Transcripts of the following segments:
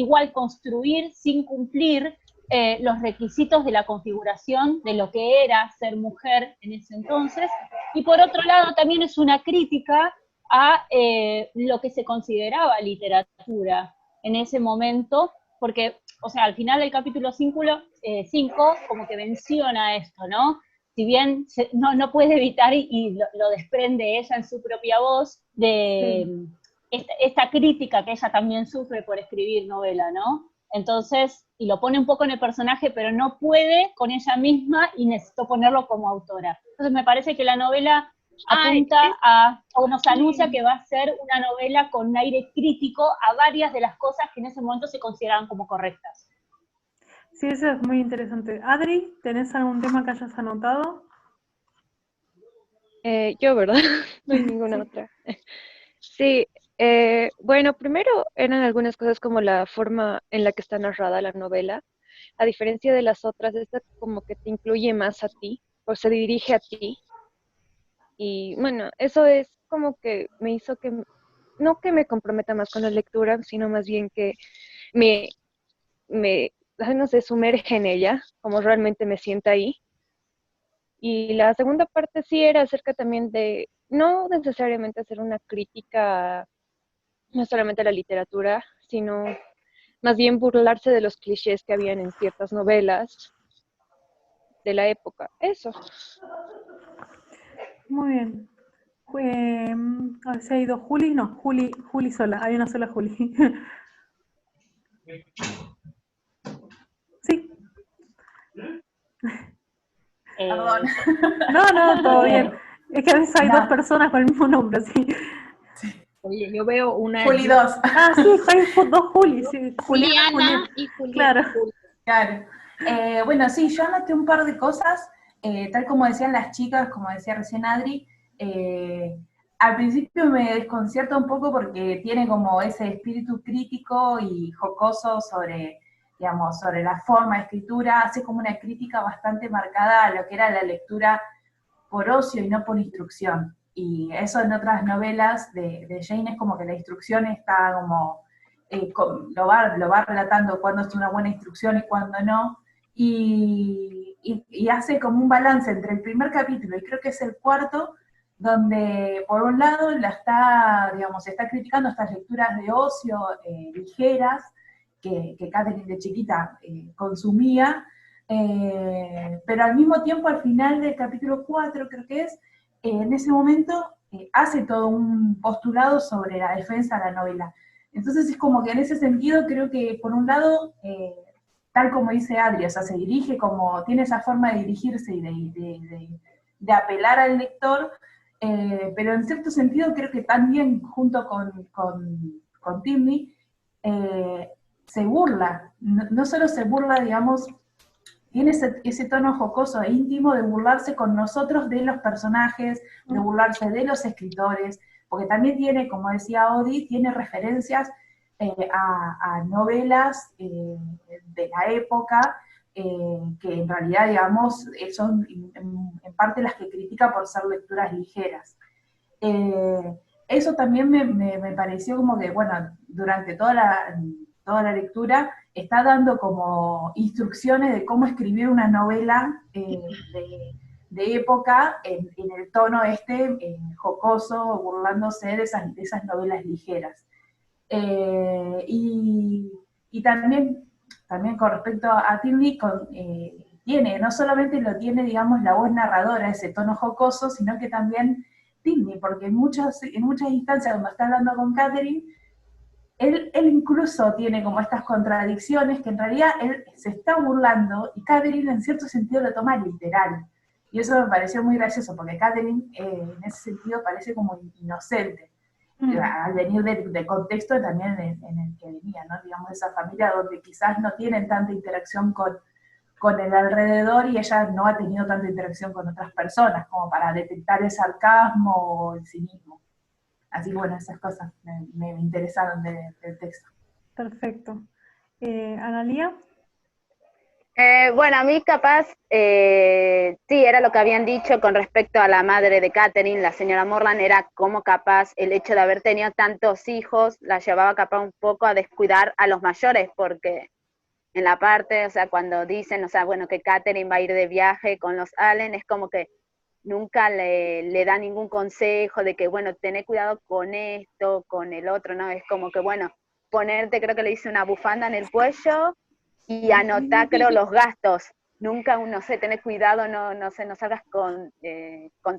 igual construir sin cumplir los requisitos de la configuración de lo que era ser mujer en ese entonces, y por otro lado también es una crítica a lo que se consideraba literatura en ese momento, porque, o sea, al final del capítulo 5 como que menciona esto, ¿no? Si bien no puede evitar y lo desprende ella en su propia voz de esta crítica que ella también sufre por escribir novela, ¿no? Entonces, y lo pone un poco en el personaje, pero no puede con ella misma y necesitó ponerlo como autora. Entonces me parece que la novela apunta o nos anuncia que va a ser una novela con un aire crítico a varias de las cosas que en ese momento se consideraban como correctas. Sí, eso es muy interesante. Adri, ¿tenés algún tema que hayas anotado? Yo, ¿verdad? No hay ninguna otra. Sí, bueno, primero eran algunas cosas como la forma en la que está narrada la novela. A diferencia de las otras, esta como que te incluye más a ti, o se dirige a ti. Y bueno, eso es como que me hizo que, no que me comprometa más con la lectura, sino más bien que me, ay, no sé, sumerge en ella, como realmente me sienta ahí. Y la segunda parte sí era acerca también de, no necesariamente hacer una crítica, no solamente a la literatura, sino más bien burlarse de los clichés que habían en ciertas novelas de la época. Eso. Muy bien. A ver si ha ido Juli. No, Juli sola. Hay una sola Juli. Sí. Perdón. No, todo bien. Es que a veces hay dos personas con el mismo nombre, sí. Oye, yo veo una... Juli 2. Ah, sí, hay dos Juli, sí. Juliana y Julieta. Claro. Bueno, sí, yo anoté un par de cosas, tal como decían las chicas, como decía recién Adri, al principio me desconcierta un poco porque tiene como ese espíritu crítico y jocoso sobre, digamos, sobre la forma de escritura, hace como una crítica bastante marcada a lo que era la lectura por ocio y no por instrucción. Y eso en otras novelas de Jane es como que la instrucción está como, lo va relatando cuándo es una buena instrucción y cuándo no, y hace como un balance entre el primer capítulo y creo que es el cuarto, donde por un lado está criticando estas lecturas de ocio ligeras que Catherine de chiquita consumía, pero al mismo tiempo al final del capítulo 4 creo que es, en ese momento hace todo un postulado sobre la defensa de la novela. Entonces es como que en ese sentido creo que por un lado, tal como dice Adri, o sea, se dirige como, tiene esa forma de dirigirse y de apelar al lector, pero en cierto sentido creo que también junto con Timney, se burla, no solo se burla, digamos, tiene ese tono jocoso e íntimo de burlarse con nosotros de los personajes, de burlarse de los escritores, porque también tiene, como decía Odi, tiene referencias a novelas de la época, que en realidad, digamos, son en parte las que critica por ser lecturas ligeras. Eso también me pareció como que, bueno, durante toda la lectura está dando como instrucciones de cómo escribir una novela de época en el tono jocoso, burlándose de esas novelas ligeras. Y también con respecto a Tilly, no solamente lo tiene, digamos, la voz narradora, ese tono jocoso, sino que también Tilly, porque en muchas instancias cuando está hablando con Catherine, él incluso tiene como estas contradicciones que en realidad él se está burlando y Catherine en cierto sentido lo toma literal. Y eso me pareció muy gracioso porque Catherine en ese sentido parece como inocente, al venir del contexto también en el que venía, ¿no? Digamos, esa familia donde quizás no tienen tanta interacción con el alrededor y ella no ha tenido tanta interacción con otras personas como para detectar el sarcasmo o el cinismo. Así que bueno, esas cosas me interesaron del texto. Perfecto. ¿Analía? Bueno, a mí capaz, sí, era lo que habían dicho con respecto a la madre de Catherine, la señora Morland, era como capaz el hecho de haber tenido tantos hijos la llevaba capaz un poco a descuidar a los mayores, porque en la parte, o sea, cuando dicen, o sea, bueno, que Catherine va a ir de viaje con los Allen, es como que nunca le da ningún consejo de que, bueno, tené cuidado con esto, con el otro, ¿no? Es como que, bueno, ponerte, creo que le hice una bufanda en el cuello y anotar, creo, los gastos. Nunca, no sé, tener cuidado, no sé, no salgas con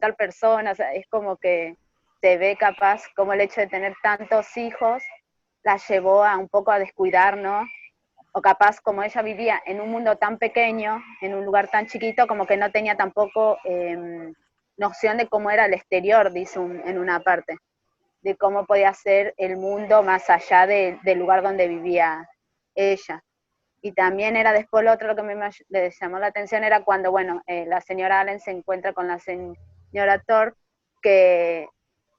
tal persona, o sea, es como que se ve capaz como el hecho de tener tantos hijos la llevó a un poco a descuidar, ¿no? O capaz como ella vivía en un mundo tan pequeño, en un lugar tan chiquito, como que no tenía tampoco noción de cómo era el exterior, dice en una parte, de cómo podía ser el mundo más allá del lugar donde vivía ella. Y también era después lo otro que me le llamó la atención era cuando, bueno, la señora Allen se encuentra con la señora Thorpe, que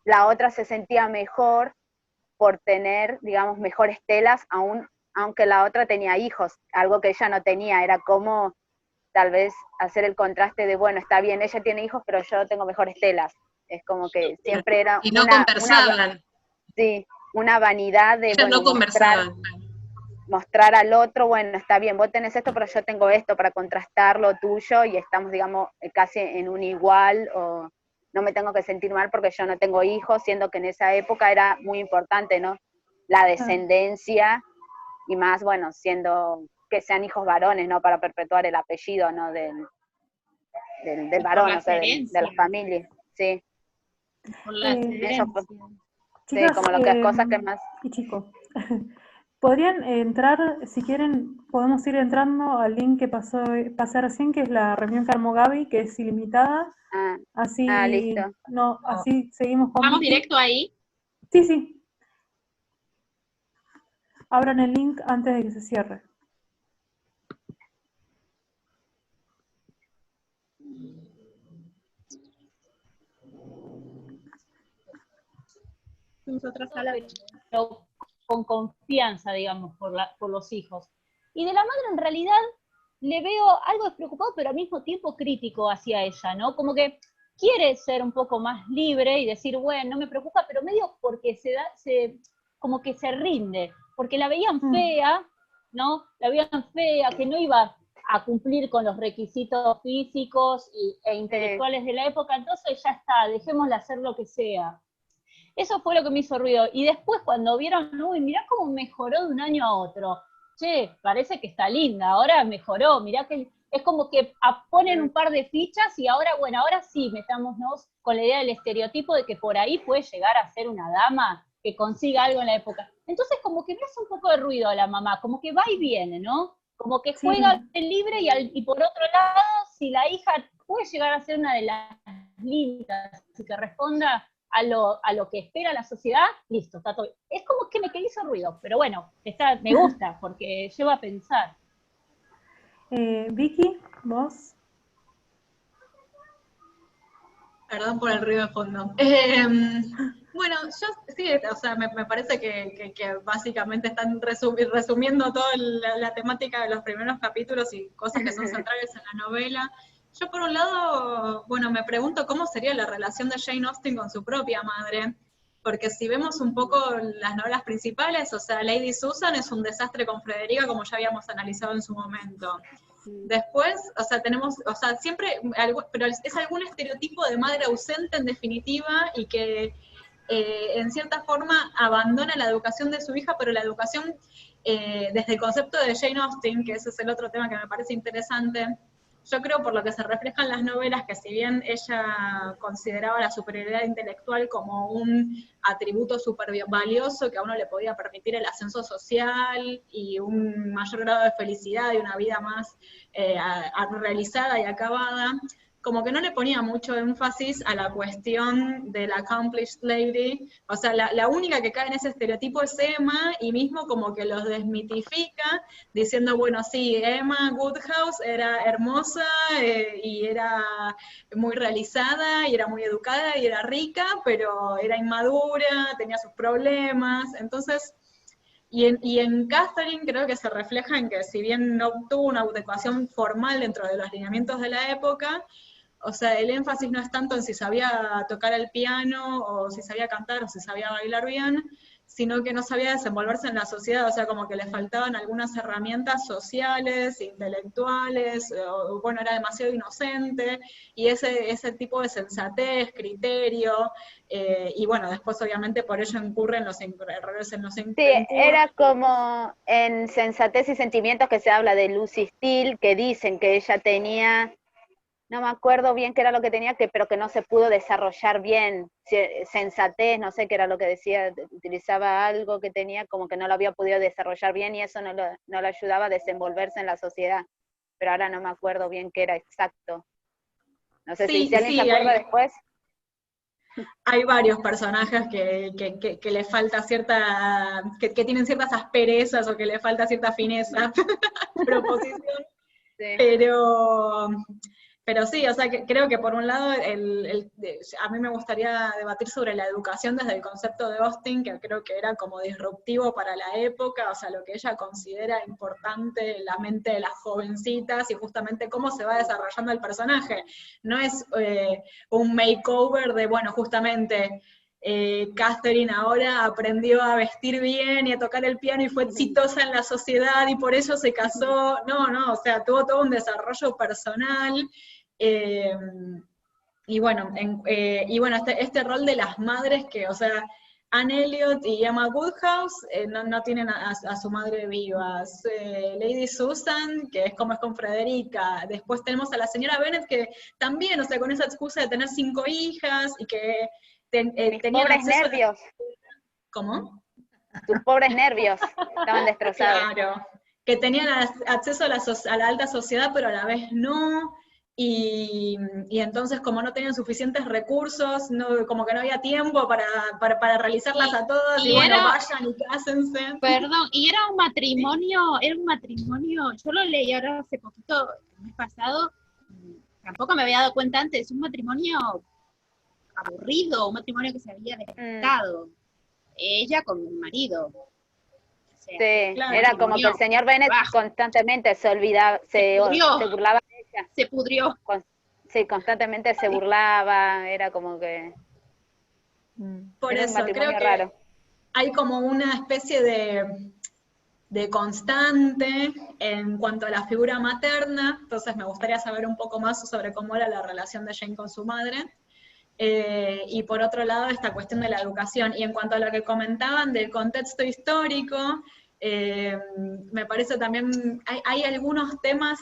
la otra se sentía mejor por tener, digamos, mejores telas, aunque la otra tenía hijos, algo que ella no tenía, era como tal vez hacer el contraste de, bueno, está bien, ella tiene hijos, pero yo tengo mejores telas. Es como que siempre era Y no conversaban. Sí, una vanidad de, Ellas no conversaban. mostrar al otro, bueno, está bien, vos tenés esto, pero yo tengo esto para contrastar lo tuyo y estamos, digamos, casi en un igual, o no me tengo que sentir mal porque yo no tengo hijos, siendo que en esa época era muy importante, ¿no? La descendencia, y más, bueno, siendo que sean hijos varones, ¿no? Para perpetuar el apellido, ¿no? Del varón, o sea, de la familia, sí. Por la Eso fue, Chicas, sí, como lo que es cosas que más... y chicos, podrían entrar, si quieren, podemos ir entrando al link que pasé recién, que es la reunión que armó Gaby, que es ilimitada. Así, listo. no, así seguimos con ¿Vamos Vicky. directo ahí? Sí, sí. Abran el link antes de que se cierre. Nosotros a la Pero con confianza, digamos, por los hijos. Y de la madre en realidad le veo algo despreocupado, pero al mismo tiempo crítico hacia ella, ¿no? Como que quiere ser un poco más libre y decir, bueno, no me preocupa, pero medio porque como que se rinde, porque la veían fea, ¿no? La veían fea, que no iba a cumplir con los requisitos físicos e intelectuales de la época, entonces ya está, dejémosla hacer lo que sea. Eso fue lo que me hizo ruido. Y después cuando vieron, uy, mirá cómo mejoró de un año a otro. Che, parece que está linda, ahora mejoró, mirá que es como que ponen un par de fichas y ahora, bueno, ahora sí, metámonos con la idea del estereotipo de que por ahí puede llegar a ser una dama que consiga algo en la época. Entonces como que me hace un poco de ruido a la mamá, como que va y viene, ¿no? Como que juega libre y por otro lado, si la hija puede llegar a ser una de las lindas y que responda a lo que espera la sociedad, listo, está todo. Es como que me hizo ruido, pero bueno, me gusta porque lleva a pensar. Vicky, vos. Perdón por el ruido de fondo. Bueno, yo sí, o sea, me parece que básicamente están resumiendo toda la temática de los primeros capítulos y cosas que son centrales en la novela. Yo por un lado, bueno, me pregunto cómo sería la relación de Jane Austen con su propia madre, porque si vemos un poco las novelas principales, o sea, Lady Susan es un desastre con Frederica, como ya habíamos analizado en su momento. Después, o sea, tenemos, o sea, siempre, pero es algún estereotipo de madre ausente en definitiva y que en cierta forma abandona la educación de su hija, pero la educación desde el concepto de Jane Austen, que ese es el otro tema que me parece interesante. Yo creo, por lo que se refleja en las novelas, que si bien ella consideraba la superioridad intelectual como un atributo súper valioso que a uno le podía permitir el ascenso social y un mayor grado de felicidad y una vida más realizada y acabada, como que no le ponía mucho énfasis a la cuestión de la accomplished lady, o sea, la única que cae en ese estereotipo es Emma, y mismo como que los desmitifica, diciendo, bueno, sí, Emma Woodhouse era hermosa, y era muy realizada, y era muy educada, y era rica, pero era inmadura, tenía sus problemas, entonces Y en Catherine creo que se refleja en que si bien no obtuvo una educación formal dentro de los lineamientos de la época, o sea, el énfasis no es tanto en si sabía tocar el piano, o si sabía cantar, o si sabía bailar bien, sino que no sabía desenvolverse en la sociedad, o sea, como que le faltaban algunas herramientas sociales, intelectuales, o bueno, era demasiado inocente, y ese tipo de sensatez, criterio, y bueno, después obviamente por ello incurren los errores en los Sí, era como en Sensatez y Sentimientos que se habla de Lucy Steele, que dicen que ella tenía, no me acuerdo bien qué era lo que tenía, pero que no se pudo desarrollar bien, sensatez, no sé qué era lo que decía, utilizaba algo que tenía como que no lo había podido desarrollar bien y eso no lo ayudaba a desenvolverse en la sociedad, pero ahora no me acuerdo bien qué era exacto. No sé si alguien se acuerda después. Hay varios personajes que le falta cierta, que tienen ciertas asperezas o que le falta cierta fineza, proposición, Sí. Pero sí, o sea, que creo que por un lado a mí me gustaría debatir sobre la educación desde el concepto de Austen, que creo que era como disruptivo para la época, o sea, lo que ella considera importante en la mente de las jovencitas y justamente cómo se va desarrollando el personaje. No es un makeover de, bueno, justamente Catherine ahora aprendió a vestir bien y a tocar el piano y fue exitosa en la sociedad y por eso se casó. No, o sea, tuvo todo un desarrollo personal. Y bueno, este rol de las madres que, o sea, Anne Elliot y Emma Woodhouse no tienen a su madre vivas. Lady Susan, que es como es con Frederica. Después tenemos a la señora Bennet, que también, o sea, con esa excusa de tener 5 hijas y que Mis tenían pobres acceso nervios. ¿Cómo? Tus pobres nervios estaban destrozados. Claro, que tenían acceso a la alta sociedad, pero a la vez no. Y entonces, como no tenían suficientes recursos, como que no había tiempo para realizarlas a todas, y bueno, vayan y cásense. Perdón, y era un matrimonio, yo lo leí ahora hace poquito, el mes pasado, tampoco me había dado cuenta antes, un matrimonio aburrido, un matrimonio que se había desgastado. Ella con el marido. O sea, sí, claro, era como que el señor Bennet constantemente se olvidaba, se burlaba de ella. Se pudrió. Sí, constantemente se burlaba, era como que... Por era eso, un matrimonio creo que raro. hay como una especie de constante en cuanto a la figura materna, entonces me gustaría saber un poco más sobre cómo era la relación de Jane con su madre. Y por otro lado, esta cuestión de la educación. Y en cuanto a lo que comentaban del contexto histórico, me parece también, hay algunos temas,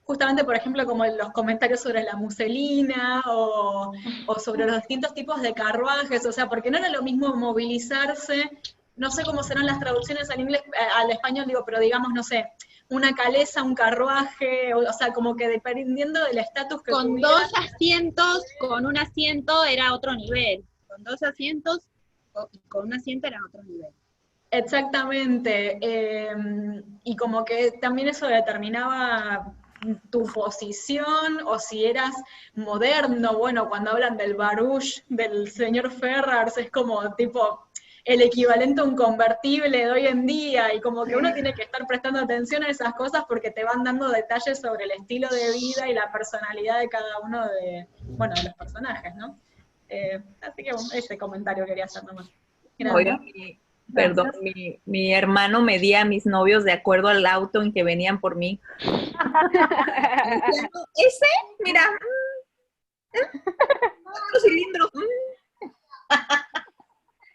justamente, por ejemplo, como los comentarios sobre la muselina, o sobre los distintos tipos de carruajes, o sea, porque no era lo mismo movilizarse, no sé cómo serán las traducciones al inglés, al español, digo, pero digamos, no sé, una calesa, un carruaje, o sea, como que dependiendo del estatus que con tuviera. 2 asientos, con un asiento era otro nivel. Con 2 asientos, con un asiento era otro nivel. Exactamente. Y como que también eso determinaba tu posición, o si eras moderno. Bueno, cuando hablan del barouche del señor Ferrars, es como tipo el equivalente a un convertible de hoy en día, y como que uno tiene que estar prestando atención a esas cosas porque te van dando detalles sobre el estilo de vida y la personalidad de cada uno de los personajes, ¿no? Así que bueno, ese comentario quería hacer nomás. Oiga, perdón, mi hermano medía a mis novios de acuerdo al auto en que venían por mí. Ese, mira, los cilindros.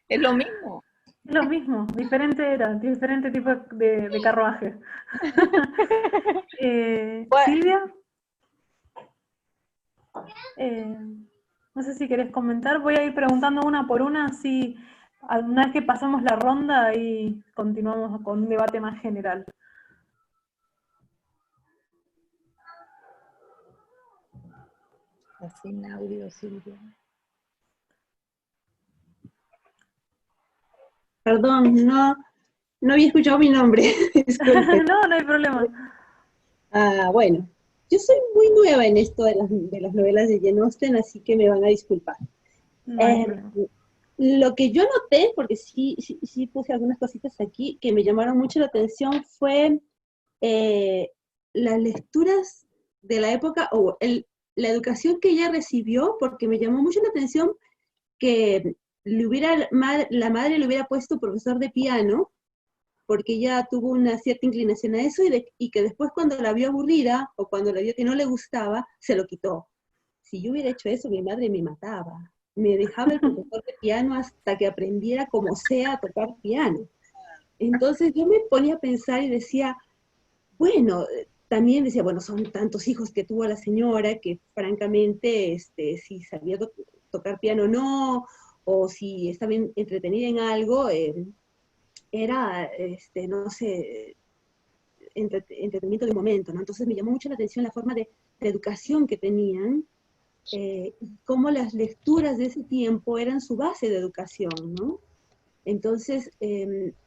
Es lo mismo. Lo mismo, diferente tipo de carruaje. Silvia, no sé si querés comentar, voy a ir preguntando una por una, así una vez que pasamos la ronda y continuamos con un debate más general. Sin audio, Silvia. Perdón, no había escuchado mi nombre. No hay problema. Bueno, yo soy muy nueva en esto de las novelas de Jane Austen, así que me van a disculpar. No hay problema. Lo que yo noté, porque sí puse algunas cositas aquí que me llamaron mucho la atención, fue eh, las lecturas de la época, la educación que ella recibió, porque me llamó mucho la atención que la madre le hubiera puesto profesor de piano, porque ella tuvo una cierta inclinación a eso, y que después cuando la vio aburrida, o cuando la vio que no le gustaba, se lo quitó. Si yo hubiera hecho eso, mi madre me mataba. Me dejaba el profesor de piano hasta que aprendiera como sea a tocar piano. Entonces yo me ponía a pensar y decía, bueno, también decía, bueno, son tantos hijos que tuvo la señora que francamente, si sabía tocar piano o no, o si estaba entretenida en algo, era, no sé, entretenimiento de un momento, ¿no? Entonces me llamó mucho la atención la forma de educación que tenían, y cómo las lecturas de ese tiempo eran su base de educación, ¿no? Entonces,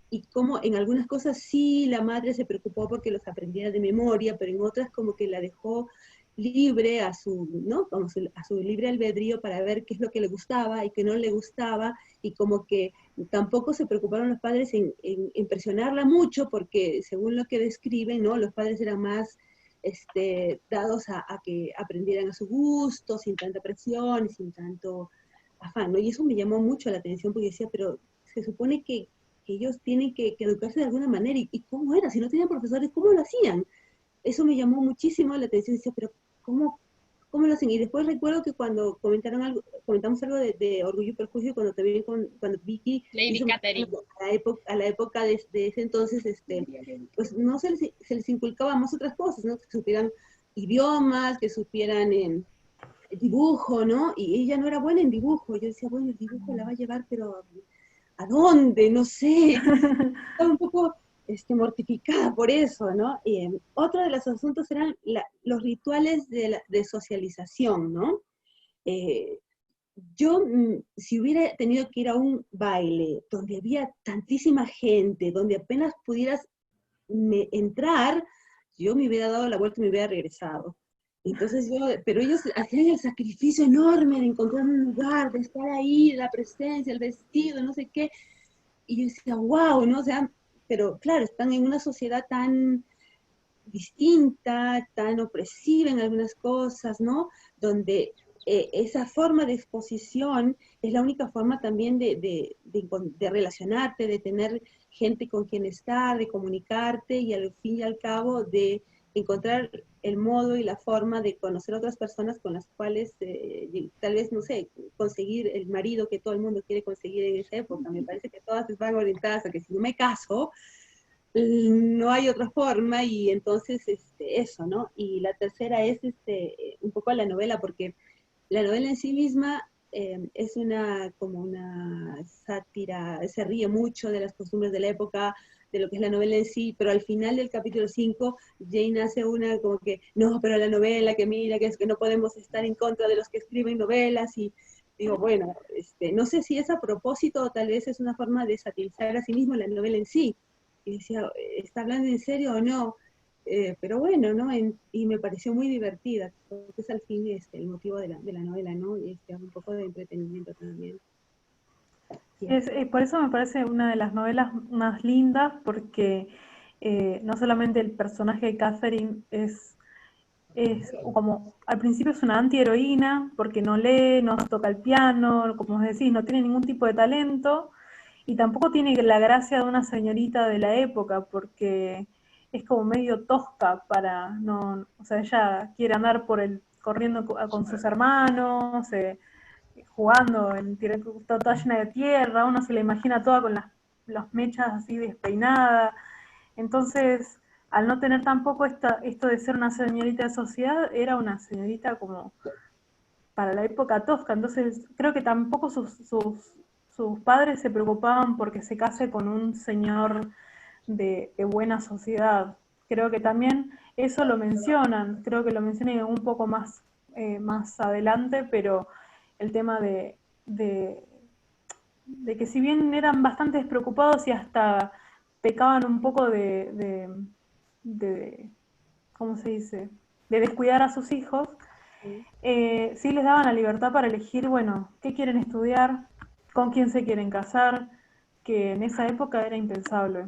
y como en algunas cosas sí la madre se preocupó porque los aprendiera de memoria, pero en otras como que la dejó libre a su, ¿no? Como a su libre albedrío para ver qué es lo que le gustaba y qué no le gustaba, y como que tampoco se preocuparon los padres en presionarla mucho, porque según lo que describen, ¿no? Los padres eran más dados a que aprendieran a su gusto, sin tanta presión y sin tanto afán, ¿no? Y eso me llamó mucho la atención, porque decía, pero se supone que ellos tienen que educarse de alguna manera, y cómo era, si no tenían profesores, ¿cómo lo hacían? Eso me llamó muchísimo la atención, decía, pero ¿cómo lo hacen? Y después recuerdo que cuando comentamos algo de Orgullo y Prejuicio, cuando Vicky Lady hizo Catherine. a la época de ese entonces, pues no se les inculcaba más otras cosas, ¿no? Que supieran idiomas, que supieran dibujo, ¿no? Y ella no era buena en dibujo. Yo decía, bueno, el dibujo la va a llevar, pero ¿a dónde? No sé. Estaba un poco mortificada por eso, ¿no? Otro de los asuntos eran los rituales de socialización, ¿no? Eh, yo, si hubiera tenido que ir a un baile donde había tantísima gente, donde apenas pudieras entrar, yo me hubiera dado la vuelta y me hubiera regresado. Entonces pero ellos hacían el sacrificio enorme de encontrar un lugar, de estar ahí, la presencia, el vestido, no sé qué, y yo decía, wow, ¿no? O sea, pero claro, están en una sociedad tan distinta, tan opresiva en algunas cosas, ¿no? Donde esa forma de exposición es la única forma también de relacionarte, de tener gente con quien estar, de comunicarte, y al fin y al cabo de encontrar el modo y la forma de conocer a otras personas con las cuales tal vez, no sé, conseguir el marido que todo el mundo quiere conseguir en esa época. Me parece que todas están orientadas a que si no me caso, no hay otra forma, y entonces eso, ¿no? Y la tercera es un poco la novela, porque la novela en sí misma es como una sátira, se ríe mucho de las costumbres de la época, de lo que es la novela en sí, pero al final del capítulo 5, Jane hace una como que, no, pero la novela, que mira, que es que no podemos estar en contra de los que escriben novelas, y digo, bueno, no sé si es a propósito o tal vez es una forma de satirizar a sí mismo la novela en sí. Y decía, ¿está hablando en serio o no? Pero bueno, ¿no? Y me pareció muy divertida, porque es al fin el motivo de la novela, ¿no? Y un poco de entretenimiento también. Por eso me parece una de las novelas más lindas, porque no solamente el personaje de Catherine es como, al principio es una antiheroína, porque no lee, no toca el piano, como decís, no tiene ningún tipo de talento, y tampoco tiene la gracia de una señorita de la época, porque es como medio tosca o sea, ella quiere andar corriendo con sus hermanos, jugando, toda llena de tierra, uno se la imagina toda con las mechas así despeinadas. Entonces, al no tener tampoco esto de ser una señorita de sociedad, era una señorita como para la época tosca. Entonces, creo que tampoco sus padres se preocupaban porque se case con un señor de buena sociedad. Creo que también eso lo mencionan, creo que lo mencionan un poco más adelante, pero el tema de que si bien eran bastante despreocupados y hasta pecaban un poco ¿cómo se dice?, de descuidar a sus hijos, sí les daban la libertad para elegir, bueno, qué quieren estudiar, con quién se quieren casar, que en esa época era impensable.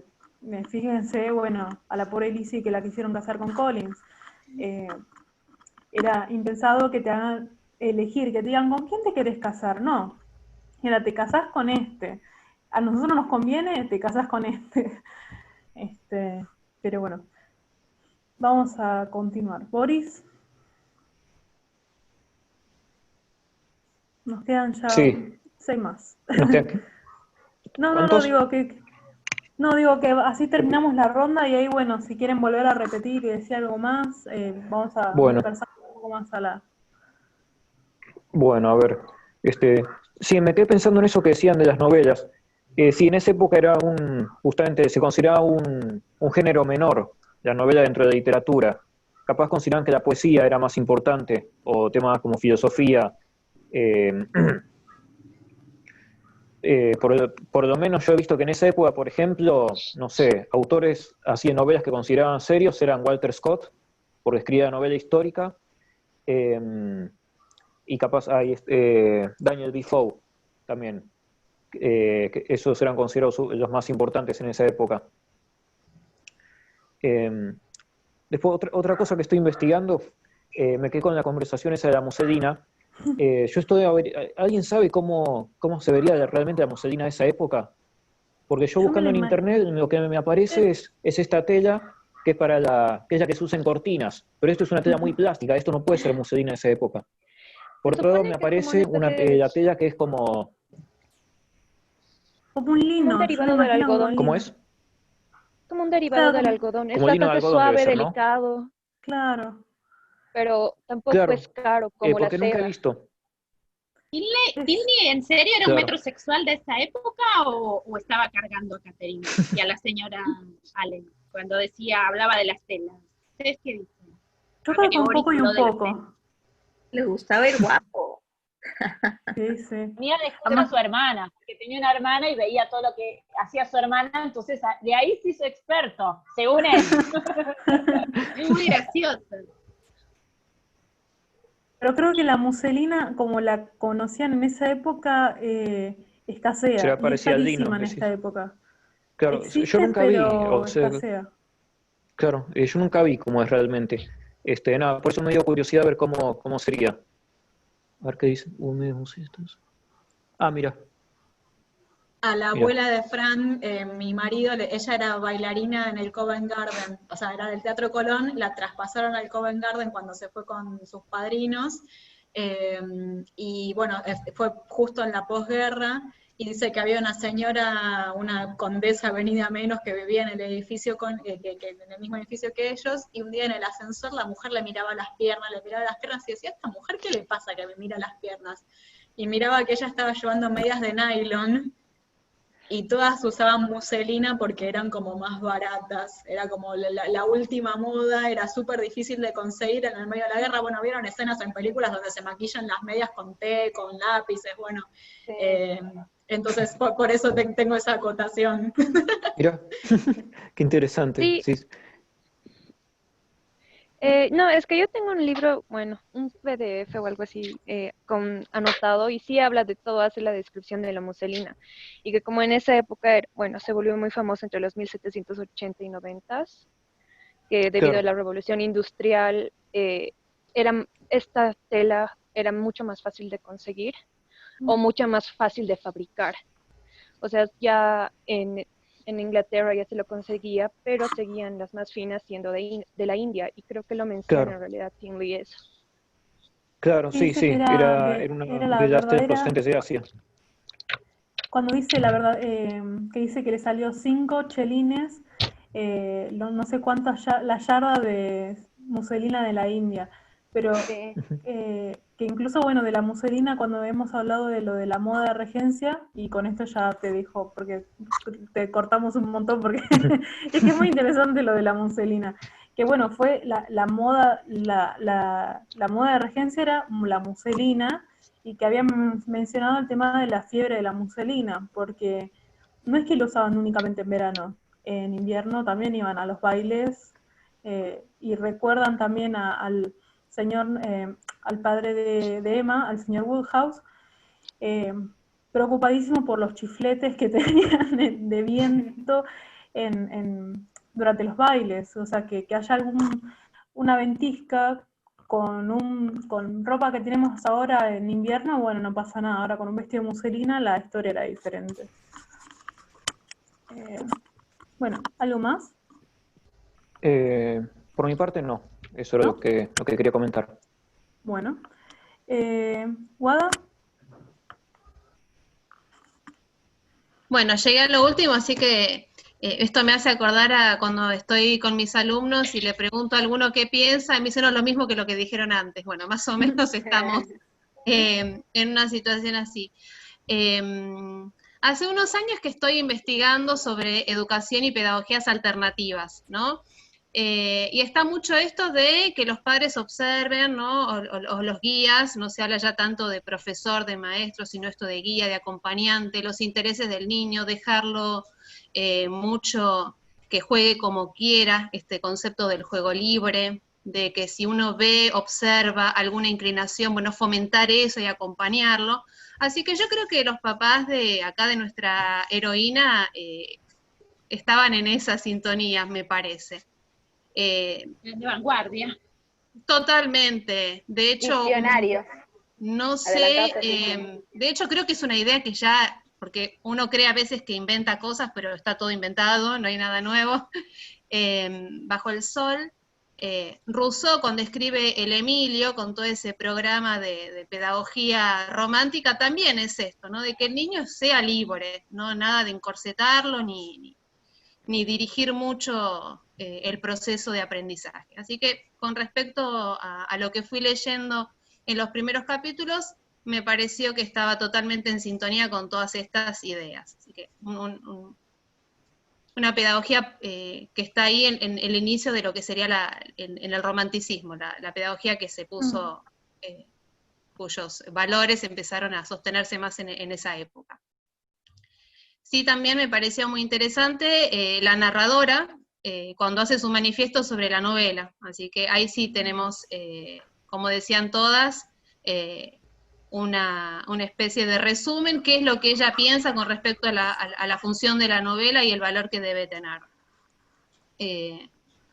Fíjense, bueno, a la pobre Lizzie que la quisieron casar con Collins. Era impensado que te hagan elegir, que te digan, ¿con quién te querés casar? No, era, te casás con este. A nosotros nos conviene, te casás con este. Pero bueno, vamos a continuar. Boris, nos quedan ya Sí, 6 más. nos quedan- No, ¿cuántos? digo que así terminamos la ronda y ahí, bueno, si quieren volver a repetir y decir algo más, vamos a Bueno, dispersar un poco más a la... bueno, a ver. Sí, me quedé pensando en eso que decían de las novelas. Sí, en esa época era justamente se consideraba un género menor, la novela dentro de la literatura. Capaz consideraban que la poesía era más importante, o temas como filosofía. eh, por lo menos yo he visto que en esa época, por ejemplo, no sé, autores así de novelas que consideraban serios eran Walter Scott, porque escribía novela histórica, eh, y capaz hay Daniel Defoe también, que esos eran considerados los más importantes en esa época. Eh, Después, otra cosa que estoy investigando, me quedé con la conversación esa de la muselina. Yo estoy ¿alguien sabe cómo se vería realmente la muselina de esa época? Porque yo Yo me buscando lo en imagino. internet, lo que me aparece es esta tela que es que es la que se usa en cortinas. Pero esto es una tela muy plástica, esto no puede ser muselina de esa época. Se Por otro lado, supone me que es como una aparece especie la de, tela que es como... Como un como un lino, yo lo derivado del imagino como un algodón, ¿Cómo lino. es? como un derivado Claro, del algodón. Es Como lino de bastante algodón debe suave, ser, ¿no? delicado, claro. pero tampoco es Claro, caro como la porque nunca he seda. visto. Es, ¿Tilly en serio era un Claro. metrosexual de esa época o estaba cargando a Catherine y a la señora Allen cuando hablaba de las telas? ¿Ustedes qué dicen? yo Ahora creo que que un Boris poco y habló un de las telas. poco. Le gustaba el guapo. Sí, sí. Tenía de excusa a Además, su hermana, que tenía una hermana y veía todo lo que hacía su hermana, entonces de ahí se hizo experto, según él. Es muy gracioso. pero creo que la muselina, como la conocían en esa época, escasea Será y es parecida al lino, carísima en esta decís. época. Claro, yo Existe, nunca vi, o pero sea, escasea. claro, yo nunca vi cómo es realmente. Nada, por eso me dio curiosidad ver cómo sería. A ver qué dice. Ah, mira, A la mira. abuela de Fran, mi marido, ella era bailarina en el Covent Garden, o sea, era del Teatro Colón, la traspasaron al Covent Garden cuando se fue con sus padrinos, y bueno, fue justo en la posguerra, y dice que había una señora, una condesa venida menos, que vivía en el edificio, en el mismo edificio que ellos, y un día en el ascensor la mujer le miraba las piernas, y decía, ¿esta mujer qué le pasa que me mira las piernas? Y miraba que ella estaba llevando medias de nylon, y todas usaban muselina porque eran como más baratas, era como la última moda, era súper difícil de conseguir en el medio de la guerra. Bueno, vieron escenas en películas donde se maquillan las medias con té, con lápices, bueno, Sí. entonces por eso tengo esa acotación. Mira, qué interesante. Sí, Sí, no, es que yo tengo un libro, bueno, un PDF o algo así con anotado y sí habla de todo, hace la descripción de la muselina y que como en esa época, bueno, se volvió muy famoso entre los 1780 y 90, que debido a claro, la revolución industrial, esta tela era mucho más fácil de conseguir o mucho más fácil de fabricar. O sea, ya en Inglaterra ya se lo conseguía, pero seguían las más finas siendo de la India, y creo que lo menciona en claro, realidad Tingley eso. claro, Y sí, dice que sí. Era una era la de las telas verdadera, procedentes de Asia. cuando dice la verdad, que dice que le salió 5 chelines, no sé cuánto la yarda de muselina de la India, pero Sí. que incluso, bueno, de la muselina cuando hemos hablado de lo de la moda de regencia, y con esto ya te dijo, porque te cortamos un montón, porque es que es muy interesante lo de la muselina, que bueno, fue la moda, la moda de regencia era la muselina, y que habían mencionado el tema de la fiebre de la muselina, porque no es que lo usaban únicamente en verano, en invierno también iban a los bailes, y recuerdan también al señor, al padre de Emma, al señor Woodhouse, eh, preocupadísimo por los chifletes que tenían de viento durante los bailes, o sea, que haya una ventisca con ropa que tenemos ahora en invierno, bueno, no pasa nada, ahora con un vestido de muselina la historia era diferente. Bueno, ¿algo más? Por mi parte no, eso era ¿No? lo que quería comentar. Bueno, ¿Wada? Bueno, llegué a lo último, así que esto me hace acordar a cuando estoy con mis alumnos y le pregunto a alguno qué piensa, y me hicieron lo mismo que lo que dijeron antes. Bueno, más o menos estamos en una situación así. Hace unos años que estoy investigando sobre educación y pedagogías alternativas, ¿no? Y está mucho esto de que los padres observen, ¿no? O los guías, no se habla ya tanto de profesor, de maestro, sino esto de guía, de acompañante, los intereses del niño, dejarlo mucho que juegue como quiera, este concepto del juego libre, de que si uno ve, observa alguna inclinación, bueno, fomentar eso y acompañarlo. Así que yo creo que los papás de acá, de nuestra heroína, estaban en esa sintonía, me parece. De vanguardia. Totalmente. De hecho, Visionarios. no sé, de hecho creo que es una idea que ya, porque uno cree a veces que inventa cosas, pero está todo inventado, no hay nada nuevo bajo el sol. Rousseau, cuando escribe El Emilio, con todo ese programa de pedagogía romántica, también es esto, ¿no? De que el niño sea libre, no nada de encorsetarlo ni dirigir mucho el proceso de aprendizaje. Así que con respecto a lo que fui leyendo en los primeros capítulos, me pareció que estaba totalmente en sintonía con todas estas ideas. Así que una pedagogía que está ahí en el inicio de lo que sería en el romanticismo, la pedagogía que se puso, cuyos valores empezaron a sostenerse más en esa época. Sí, también me parecía muy interesante la narradora cuando hace su manifiesto sobre la novela. Así que ahí sí tenemos, como decían todas, una especie de resumen, qué es lo que ella piensa con respecto a la función de la novela y el valor que debe tener.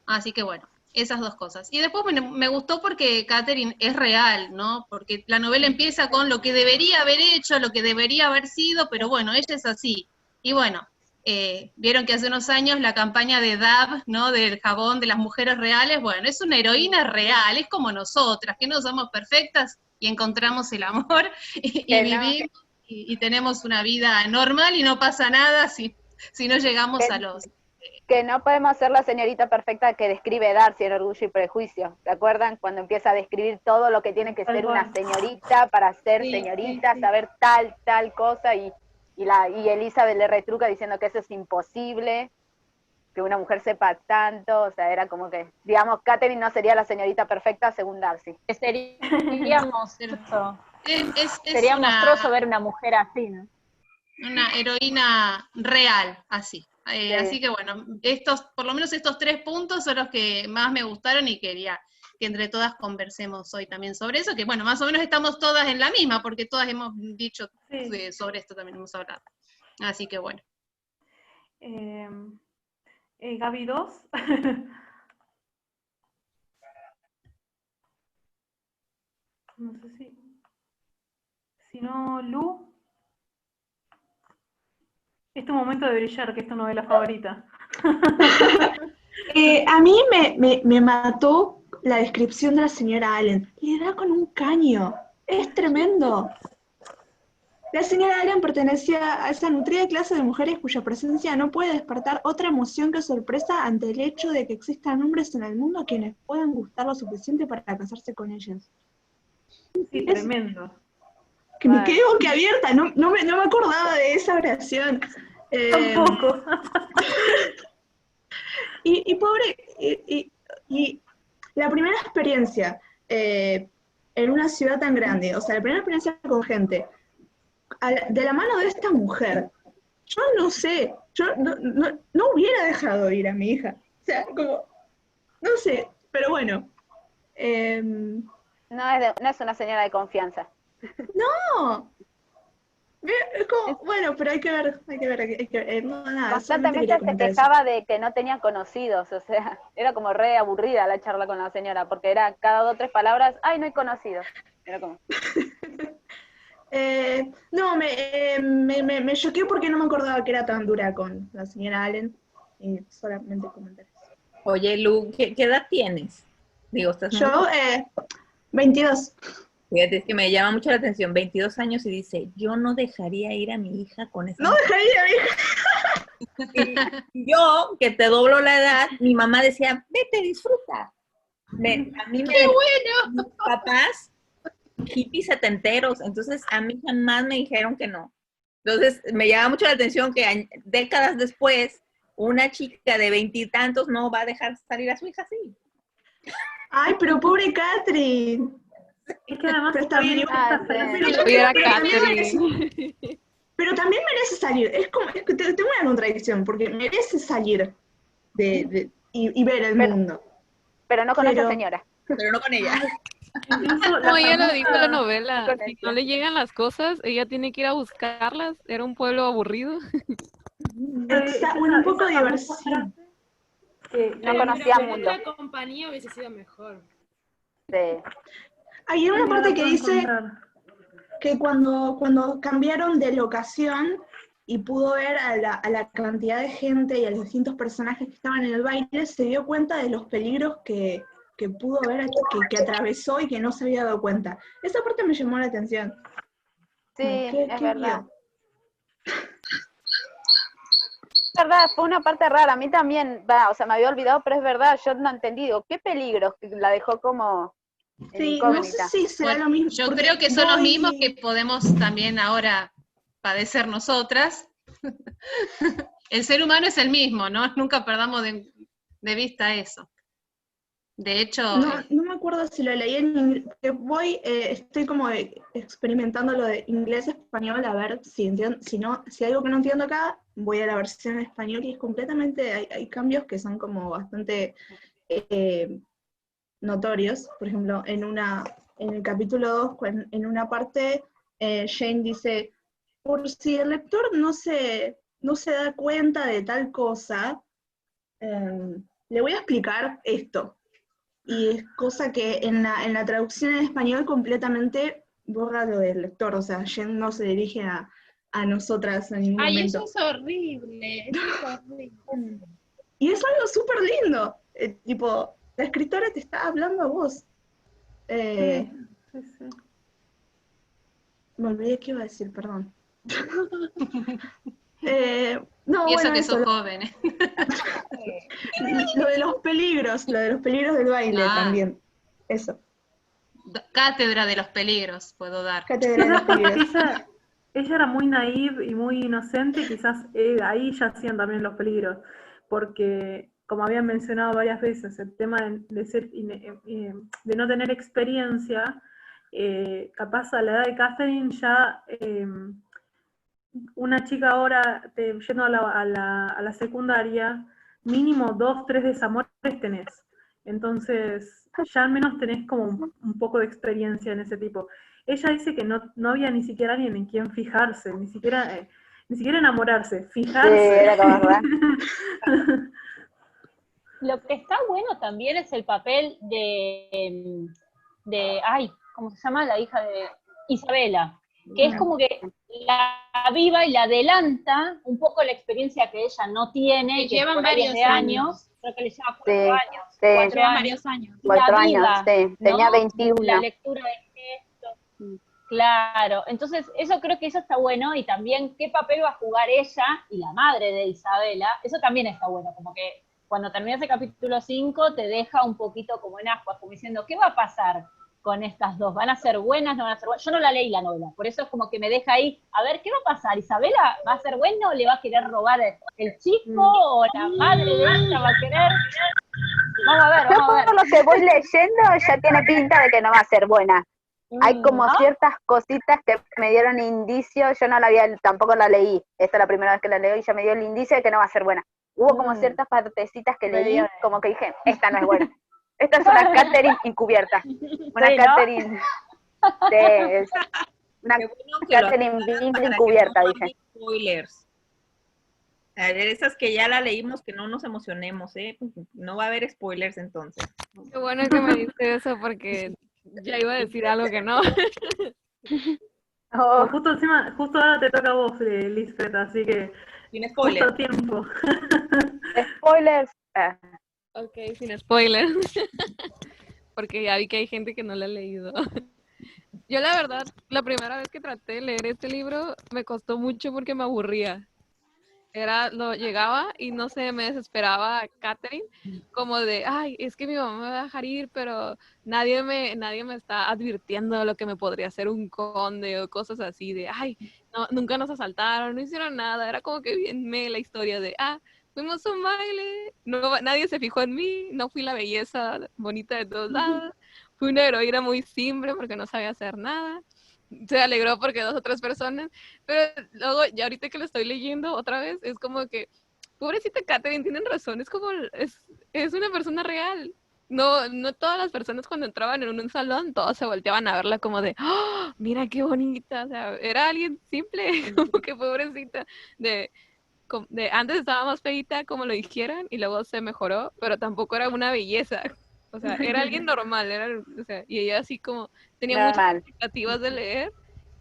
Así que bueno, esas dos cosas. Y después me gustó porque Catherine es real, ¿no? Porque la novela empieza con lo que debería haber hecho, lo que debería haber sido, pero bueno, ella es así. Y bueno, vieron que hace unos años la campaña de Dove, ¿no? Del jabón de las mujeres reales, bueno, es una heroína real, es como nosotras, que no somos perfectas y encontramos el amor y vivimos y tenemos una vida normal y no pasa nada si no llegamos a los... Que no podemos ser la señorita perfecta que describe Darcy en Orgullo y Prejuicio. ¿Se acuerdan? Cuando empieza a describir todo lo que tiene que ser una señorita para ser señorita, saber tal cosa, y Elizabeth le retruca diciendo que eso es imposible, que una mujer sepa tanto, o sea, era como que, digamos, Catherine no sería la señorita perfecta según Darcy. Sería monstruoso. Sería una, monstruoso ver una mujer así, ¿no? Una heroína real, así. Sí. Así que bueno, por lo menos estos 3 puntos son los que más me gustaron y quería que entre todas conversemos hoy también sobre eso, que bueno, más o menos estamos todas en la misma, porque todas hemos dicho sobre esto también hemos hablado. Así que bueno. Gaby 2. No sé si no, Lu. Es tu momento de brillar, que es tu novela favorita. A mí me mató la descripción de la señora Allen. Le da con un caño. Es tremendo. La señora Allen pertenecía a esa nutrida clase de mujeres cuya presencia no puede despertar otra emoción que sorpresa ante el hecho de que existan hombres en el mundo a quienes puedan gustar lo suficiente para casarse con ellas. Sí, tremendo. Que me quedé boquiabierta, no me acordaba de esa oración. Tampoco. Y pobre, y la primera experiencia en una ciudad tan grande, o sea, la primera experiencia con gente, de la mano de esta mujer, yo no sé, yo no hubiera dejado ir a mi hija. O sea, como, no sé, pero bueno. No es una señora de confianza. No, Es como, bueno, pero hay que ver, no, nada, solamente Constantemente quería se comentar eso. quejaba de que no tenía conocidos, o sea, era como re aburrida la charla con la señora, porque era cada 2 o 3 palabras, ay, no hay conocidos. Era como, No, me choqué porque no me acordaba que era tan dura con la señora Allen. Y solamente comentar eso. Oye, Lu, ¿qué edad tienes? Digo, estás muy... Yo, 22. Fíjate, es que me llama mucho la atención, 22 años y dice, yo no dejaría ir a mi hija con esa... No dejaría, hija. Y yo, que te doblo la edad, mi mamá decía, vete, disfruta. A mí ¡Qué bueno! mis papás, hippies setenteros, entonces a mí jamás me dijeron que no. Entonces me llama mucho la atención que décadas después, una chica de 20 y tantos no va a dejar salir a su hija así. Ay, pero pobre Catherine. Es que además Pero está bien, pero también merece salir. Es que tengo una contradicción, porque merece salir y ver el mundo. Pero no con esa señora. Pero no con ella. Como ella lo dijo en la novela, si no le llegan las cosas, ella tiene que ir a buscarlas. Era un pueblo aburrido. Un poco de diversión. No conocía mundo. La compañía hubiese sido mejor. Sí. Hay una parte que dice que cuando cambiaron de locación y pudo ver a la cantidad de gente y a los distintos personajes que estaban en el baile, se dio cuenta de los peligros que pudo ver, que atravesó y que no se había dado cuenta. Esa parte me llamó la atención. Sí, es verdad. Es verdad, fue una parte rara. A mí también, o sea, me había olvidado, pero es verdad, yo no entendí. Digo, ¿qué peligros? La dejó como... Sí, no sé si será lo mismo. Yo creo que son los mismos que podemos también ahora padecer nosotras. El ser humano es el mismo, ¿no? Nunca perdamos de vista eso. De hecho... No me acuerdo si lo leí en inglés. Estoy como experimentando lo de inglés-español, a ver si hay algo que no entiendo acá, voy a la versión en español y es completamente, hay cambios que son como bastante... notorios. Por ejemplo, en el capítulo 2, en una parte, Jane dice, por si el lector no se da cuenta de tal cosa, le voy a explicar esto. Y es cosa que en la traducción en español completamente borra lo del lector, o sea, Jane no se dirige a nosotras en ningún momento. Eso es horrible, eso es horrible. Y es algo súper lindo, tipo... La escritora te está hablando a vos. Sí. Me olvidé qué iba a decir, perdón. No, y eso que sos joven. Lo de los peligros del baile también. Eso. Cátedra de los peligros puedo dar. Cátedra de los peligros. Ella era muy naive y muy inocente, quizás ahí ya hacían también los peligros, porque... como habían mencionado varias veces, el tema de no tener experiencia, capaz a la edad de Catherine ya, una chica ahora, yendo a la secundaria, mínimo 2, 3 desamores tenés. Entonces, ya al menos tenés como un poco de experiencia en ese tipo. Ella dice que no había ni siquiera alguien en quien fijarse, ni siquiera enamorarse, fijarse. Sí, era como verdad. Lo que está bueno también es el papel de ¿cómo se llama? La hija de Isabela, que es como que la aviva y la adelanta un poco la experiencia que ella no tiene, Le que llevan por ahí es varios de años. creo que le lleva 4 años. Sí. 4 Llevan años. varios años. 4 años, La vida, sí. Tenía 21. La lectura de gestos. Claro, entonces creo que eso está bueno, y también qué papel va a jugar ella y la madre de Isabela, eso también está bueno, como que cuando terminas el capítulo 5 te deja un poquito como en ascuas, como diciendo, ¿qué va a pasar con estas dos? ¿Van a ser buenas? ¿No van a ser buenas? Yo no la leí la novela, por eso es como que me deja ahí, a ver, ¿qué va a pasar? ¿Isabela va a ser buena o le va a querer robar el chico? ¿O la madre de ella va a querer? Vamos a ver. Todo lo que voy leyendo ya tiene pinta de que no va a ser buena. Hay como ciertas cositas que me dieron indicios, yo tampoco la leí, esta es la primera vez que la leo y ya me dio el indicio de que no va a ser buena. Hubo como ciertas partecitas que leí, como que dije, esta no es buena. Esta es una Catherine encubierta. Una Catherine Una Qué bueno que lo Catherine aclaras Bingley para que encubierta, no dice. haya spoilers. A ver, esas que ya la leímos, que no nos emocionemos, ¿eh? No va a haber spoilers entonces. Qué bueno que me dice eso porque ya iba a decir algo que no. Pues justo encima, justo ahora te toca a vos, Lisbeth, así que Sin justo spoilers. a tiempo. Spoilers. Ok, sin spoiler. Porque ya vi que hay gente que no la ha leído. Yo la verdad, la primera vez que traté de leer este libro me costó mucho porque me aburría. Llegaba y no sé, me desesperaba a Catherine, como de, ay, es que mi mamá me va a dejar ir, pero nadie me está advirtiendo de lo que me podría hacer un conde o cosas así, de, ay, no, nunca nos asaltaron, no hicieron nada, era como que bien la historia de, fuimos a un baile, nadie se fijó en mí, no fui la belleza bonita de todos lados, fui una heroína muy simple porque no sabía hacer nada. Se alegró porque 2 o 3 personas, pero luego, ya ahorita que lo estoy leyendo otra vez, es como que, pobrecita Catherine, tienen razón, es como, es una persona real. No todas las personas cuando entraban en un salón, todos se volteaban a verla como de, ¡oh, mira qué bonita! O sea, era alguien simple, como que pobrecita, de antes estaba más feita, como lo dijeran, y luego se mejoró, pero tampoco era una belleza. O sea, era alguien normal, o sea, y ella así como tenía muchas expectativas de leer,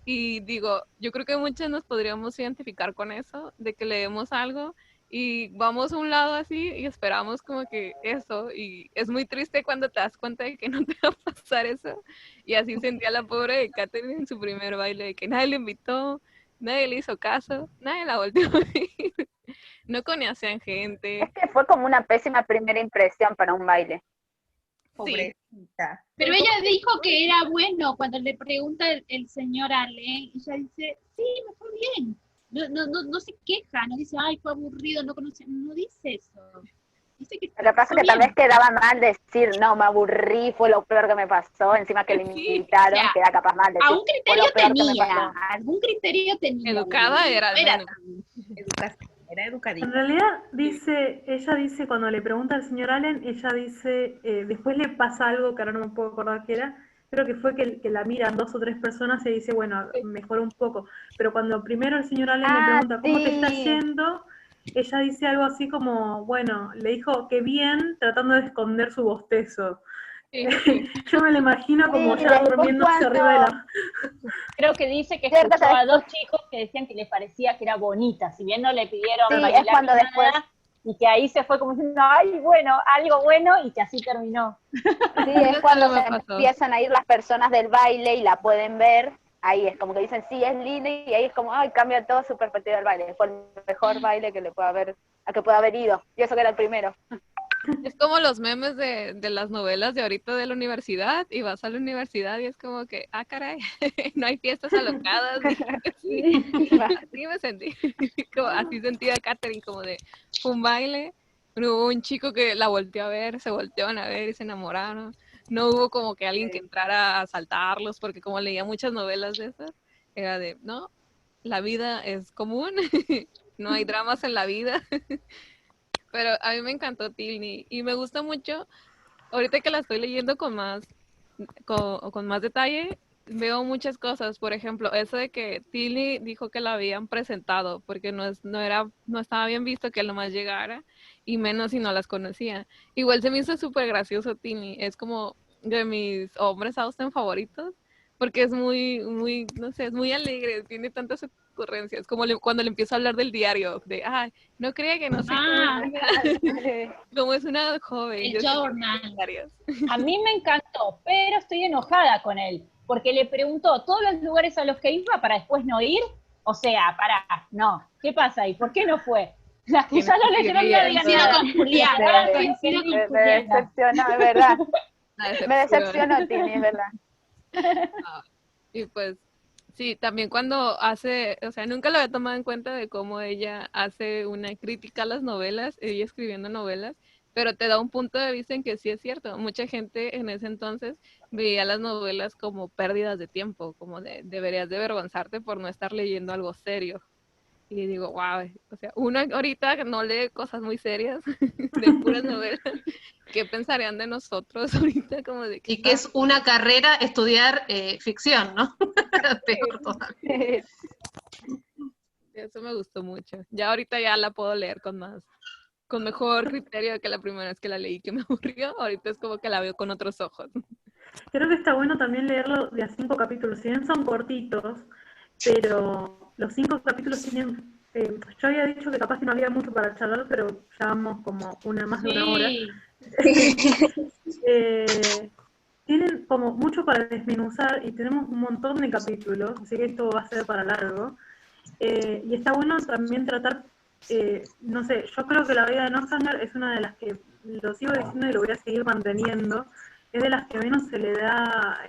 y digo, yo creo que muchas nos podríamos identificar con eso, de que leemos algo y vamos a un lado así y esperamos como que eso, y es muy triste cuando te das cuenta de que no te va a pasar eso, y así sentía la pobre de Catherine en su primer baile, de que nadie le invitó, nadie le hizo caso, nadie la volteó a ver, no conocían gente. Es que fue como una pésima primera impresión para un baile. Pobrecita. Pero ella dijo que era bueno. Cuando le pregunta el señor Allen, ella dice, sí, me fue bien. No se queja, no dice, ay, fue aburrido, no dice eso. Dice que Lo que pasa es que tal vez quedaba mal decir, no, me aburrí, fue lo peor que me pasó, encima que le invitaron, o sea, queda capaz mal decir, a un fue lo criterio peor que me tenía, pasó. algún criterio tenía. Educada era al menos. Era educadita. En realidad ella dice, cuando le pregunta al señor Allen, ella dice, después le pasa algo que ahora no me puedo acordar qué era, creo que fue que la miran 2 o 3 personas y dice, bueno, mejoró un poco. Pero cuando primero el señor Allen le pregunta, ¿cómo te está yendo? Ella dice algo así como, bueno, le dijo que bien, tratando de esconder su bostezo. Yo me lo imagino como ya durmiéndose arriba de la... Creo que dice que escuchó a 2 chicos que decían que le parecía que era bonita, si bien no le pidieron bailar es cuando ni después... nada, y que ahí se fue como diciendo, ay, bueno, algo bueno, y que así terminó. Sí, es cuando se empiezan a ir las personas del baile y la pueden ver, ahí es como que dicen, sí, es linda, y ahí es como, ay, cambia todo su perspectiva del baile, fue el mejor baile que le pueda haber, a que pueda haber ido, y eso que era el primero. Es como los memes de las novelas de ahorita de la universidad, y vas a la universidad y es como que, caray, no hay fiestas alocadas. Así me sentí, así sentía Catherine, como de un baile, no hubo un chico que la volteó a ver, se volteaban a ver y se enamoraron, no hubo como que alguien que entrara a asaltarlos, porque como leía muchas novelas de esas, era de, no, la vida es común, no hay dramas en la vida. Pero a mí me encantó Tilney y me gusta mucho, ahorita que la estoy leyendo con más detalle, veo muchas cosas. Por ejemplo, eso de que Tilney dijo que la habían presentado porque no estaba bien visto que él nomás llegara, y menos si no las conocía. Igual se me hizo súper gracioso Tilney, es como de mis hombres Austen favoritos, porque es muy, no sé, es muy alegre, tiene tantas ocurrencias, como cuando le empiezo a hablar del diario, de, no creía que no sé cómo es una joven. El journal. A mí me encantó, pero estoy enojada con él, porque le preguntó todos los lugares a los que iba para después no ir, o sea, no, ¿qué pasa ahí? ¿Por qué no fue? Las que ya lo leyeron no habían nada. Me decepcionó, es verdad. Me decepcionó, Tini, es verdad. Y pues, sí, también cuando hace, o sea, nunca lo había tomado en cuenta de cómo ella hace una crítica a las novelas, ella escribiendo novelas, pero te da un punto de vista en que sí es cierto. Mucha gente en ese entonces veía las novelas como pérdidas de tiempo, como deberías de avergonzarte por no estar leyendo algo serio. Y digo, wow, o sea, uno ahorita no lee cosas muy serias, de puras novelas. ¿Qué pensarían de nosotros ahorita? Como de Y que es una carrera estudiar ficción, ¿no? Peor todavía. Eso me gustó mucho. Ya ahorita ya la puedo leer con mejor criterio que la primera vez que la leí, que me aburrió. Ahorita es como que la veo con otros ojos. Creo que está bueno también leerlo de a 5 capítulos. Si bien son cortitos, pero los 5 capítulos tienen... yo había dicho que capaz que no había mucho para charlar, pero ya vamos como más de una hora. Tienen como mucho para desmenuzar y tenemos un montón de capítulos, así que esto va a ser para largo. Y está bueno también tratar, no sé, yo creo que la vida de Northanger es una de las que, lo sigo diciendo y lo voy a seguir manteniendo, es de las que menos se le da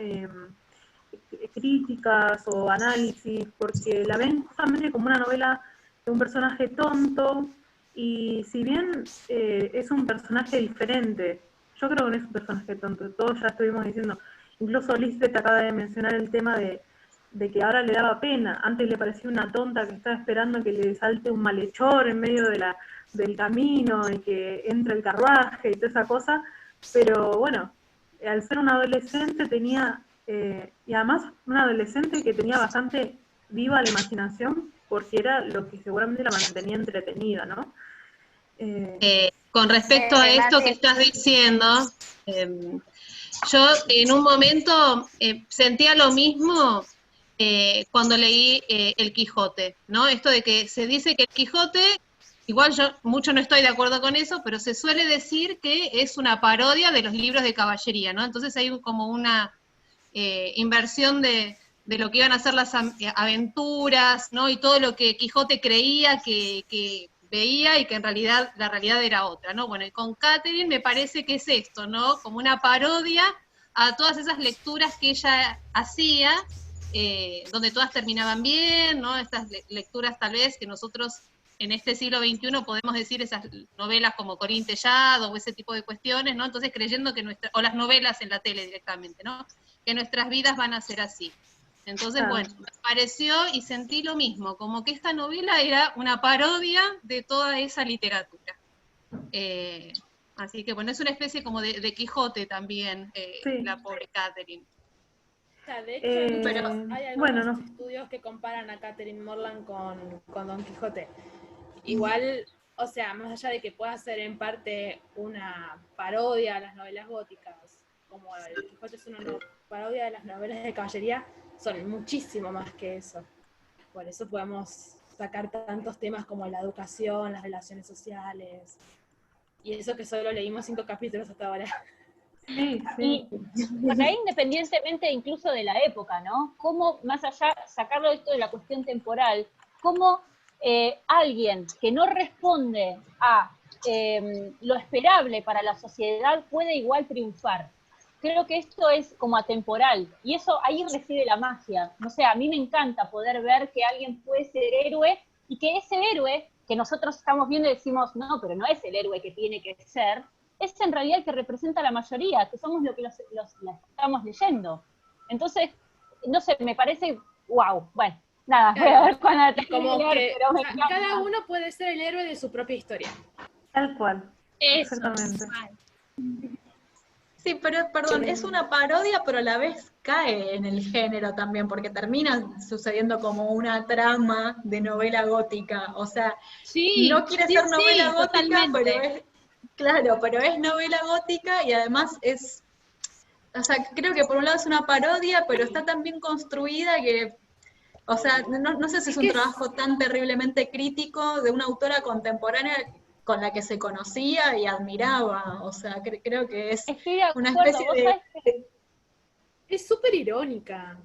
críticas o análisis, porque la ven justamente como una novela de un personaje tonto, y si bien es un personaje diferente, yo creo que no es un personaje tonto, todos ya estuvimos diciendo, incluso Lisbeth acaba de mencionar el tema de que ahora le daba pena, antes le parecía una tonta que estaba esperando que le salte un malhechor en medio del camino y que entre el carruaje y toda esa cosa, pero bueno, al ser una adolescente tenía, y además una adolescente que tenía bastante viva la imaginación, porque era lo que seguramente la mantenía entretenida, ¿no? Con respecto a esto que estás diciendo, yo en un momento sentía lo mismo cuando leí El Quijote, ¿no? Esto de que se dice que El Quijote, igual yo mucho no estoy de acuerdo con eso, pero se suele decir que es una parodia de los libros de caballería, ¿no? Entonces hay como una inversión de lo que iban a ser las aventuras, ¿no? Y todo lo que Quijote creía que veía y que en realidad la realidad era otra, ¿no? Bueno, y con Catherine me parece que es esto, ¿no? Como una parodia a todas esas lecturas que ella hacía, donde todas terminaban bien, ¿no? Estas lecturas tal vez que nosotros en este siglo XXI podemos decir esas novelas como Corín Tellado o ese tipo de cuestiones, ¿no? Entonces creyendo que o las novelas en la tele directamente, ¿no? Que nuestras vidas van a ser así. Entonces, bueno, me pareció y sentí lo mismo, como que esta novela era una parodia de toda esa literatura. Así que, bueno, es una especie como de Quijote también, la pobre Catherine. O sea, de hecho, hay algunos estudios que comparan a Catherine Morland con Don Quijote. Igual, o sea, más allá de que pueda ser en parte una parodia a las novelas góticas, como el Quijote es una parodia de las novelas de caballería, son muchísimo más que eso. Por eso podemos sacar tantos temas como la educación, las relaciones sociales, y eso que solo leímos 5 capítulos hasta ahora. Sí. Y por ahí, independientemente incluso de la época, ¿no? Cómo, más allá, sacarlo esto de la cuestión temporal, cómo alguien que no responde a lo esperable para la sociedad puede igual triunfar. Creo que esto es como atemporal, y eso ahí reside la magia. No sé, a mí me encanta poder ver que alguien puede ser héroe, y que ese héroe que nosotros estamos viendo y decimos, no, pero no es el héroe que tiene que ser, es en realidad el que representa a la mayoría, que somos lo que los estamos leyendo. Entonces, no sé, me parece, wow, bueno, nada, claro, voy a ver cuando te como leer, que, pero o sea, cada uno puede ser el héroe de su propia historia. Tal cual. Eso. Exactamente. Sí, pero perdón, es una parodia, pero a la vez cae en el género también, porque termina sucediendo como una trama de novela gótica. O sea, no quiere ser novela gótica, totalmente. pero es, claro, pero es novela gótica y además es, o sea, creo que por un lado es una parodia, pero está tan bien construida que, o sea, no sé si es un trabajo tan terriblemente crítico de una autora contemporánea con la que se conocía y admiraba, o sea, creo que es una especie de... Es súper irónica,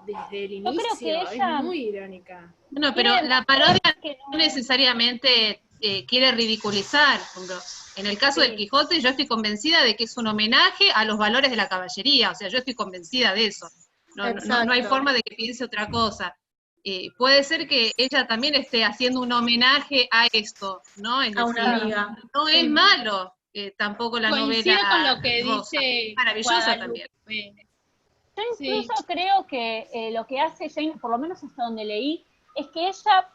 desde el inicio, creo que ella... es muy irónica. Bueno, pero la parodia no necesariamente quiere ridiculizar, por ejemplo, en el caso del Quijote yo estoy convencida de que es un homenaje a los valores de la caballería, o sea, yo estoy convencida de eso, no hay forma de que piense otra cosa. Puede ser que ella también esté haciendo un homenaje a esto, ¿no? Es a decir, una amiga. No es malo tampoco la Coincido novela. con lo que Rosa. dice Maravillosa Guadalupe. también. Yo incluso creo que lo que hace Jane, por lo menos hasta donde leí, es que ella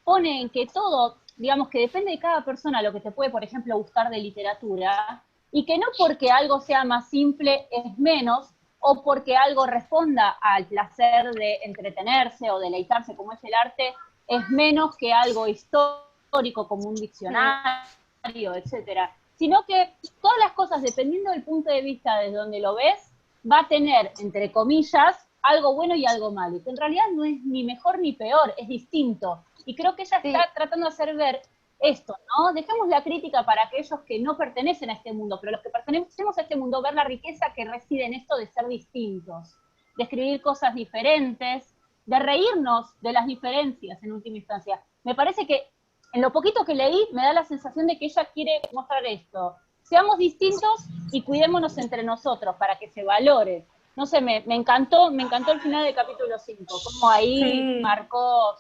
pone en que todo, digamos que depende de cada persona lo que te puede, por ejemplo, gustar de literatura, y que no porque algo sea más simple es menos, o porque algo responda al placer de entretenerse o deleitarse como es el arte, es menos que algo histórico como un diccionario, etcétera. Sino que todas las cosas, dependiendo del punto de vista desde donde lo ves, va a tener, entre comillas, algo bueno y algo malo. Y que en realidad no es ni mejor ni peor, es distinto. Y creo que ella está tratando de hacer ver esto, ¿no? Dejemos la crítica para aquellos que no pertenecen a este mundo, pero los que pertenecemos a este mundo, ver la riqueza que reside en esto de ser distintos, de escribir cosas diferentes, de reírnos de las diferencias en última instancia. Me parece que en lo poquito que leí me da la sensación de que ella quiere mostrar esto. Seamos distintos y cuidémonos entre nosotros para que se valore. No sé, me encantó el final del capítulo 5, como ahí marcó.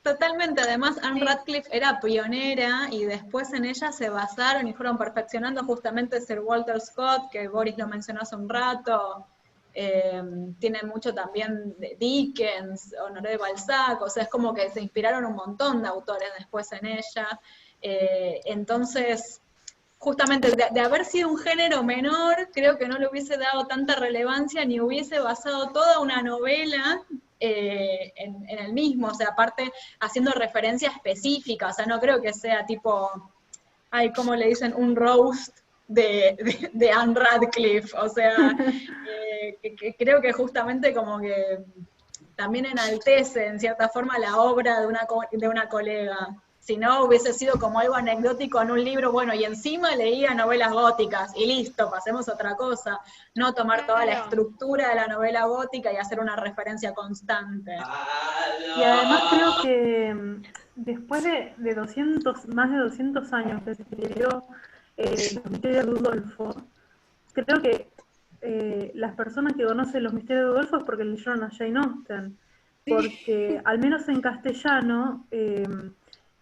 Totalmente, además Anne Radcliffe era pionera y después en ella se basaron y fueron perfeccionando justamente Sir Walter Scott, que Boris lo mencionó hace un rato, tiene mucho también de Dickens, Honoré de Balzac, o sea, es como que se inspiraron un montón de autores después en ella, entonces, justamente de haber sido un género menor, creo que no le hubiese dado tanta relevancia ni hubiese basado toda una novela en el mismo, o sea, aparte haciendo referencia específica, o sea, no creo que sea tipo, ay, ¿cómo le dicen? Un roast de Anne Radcliffe, o sea, que creo que justamente como que también enaltece en cierta forma la obra de una colega. Si no, hubiese sido como algo anecdótico en un libro, bueno, y encima leía novelas góticas, y listo, pasemos a otra cosa. No tomar toda la estructura de la novela gótica y hacer una referencia constante. Y además creo que después de más de 200 años que se escribió Los Misterios de Udolfo, creo que las personas que conocen Los Misterios de Udolfo es porque leyeron a Jane Austen, porque al menos en castellano...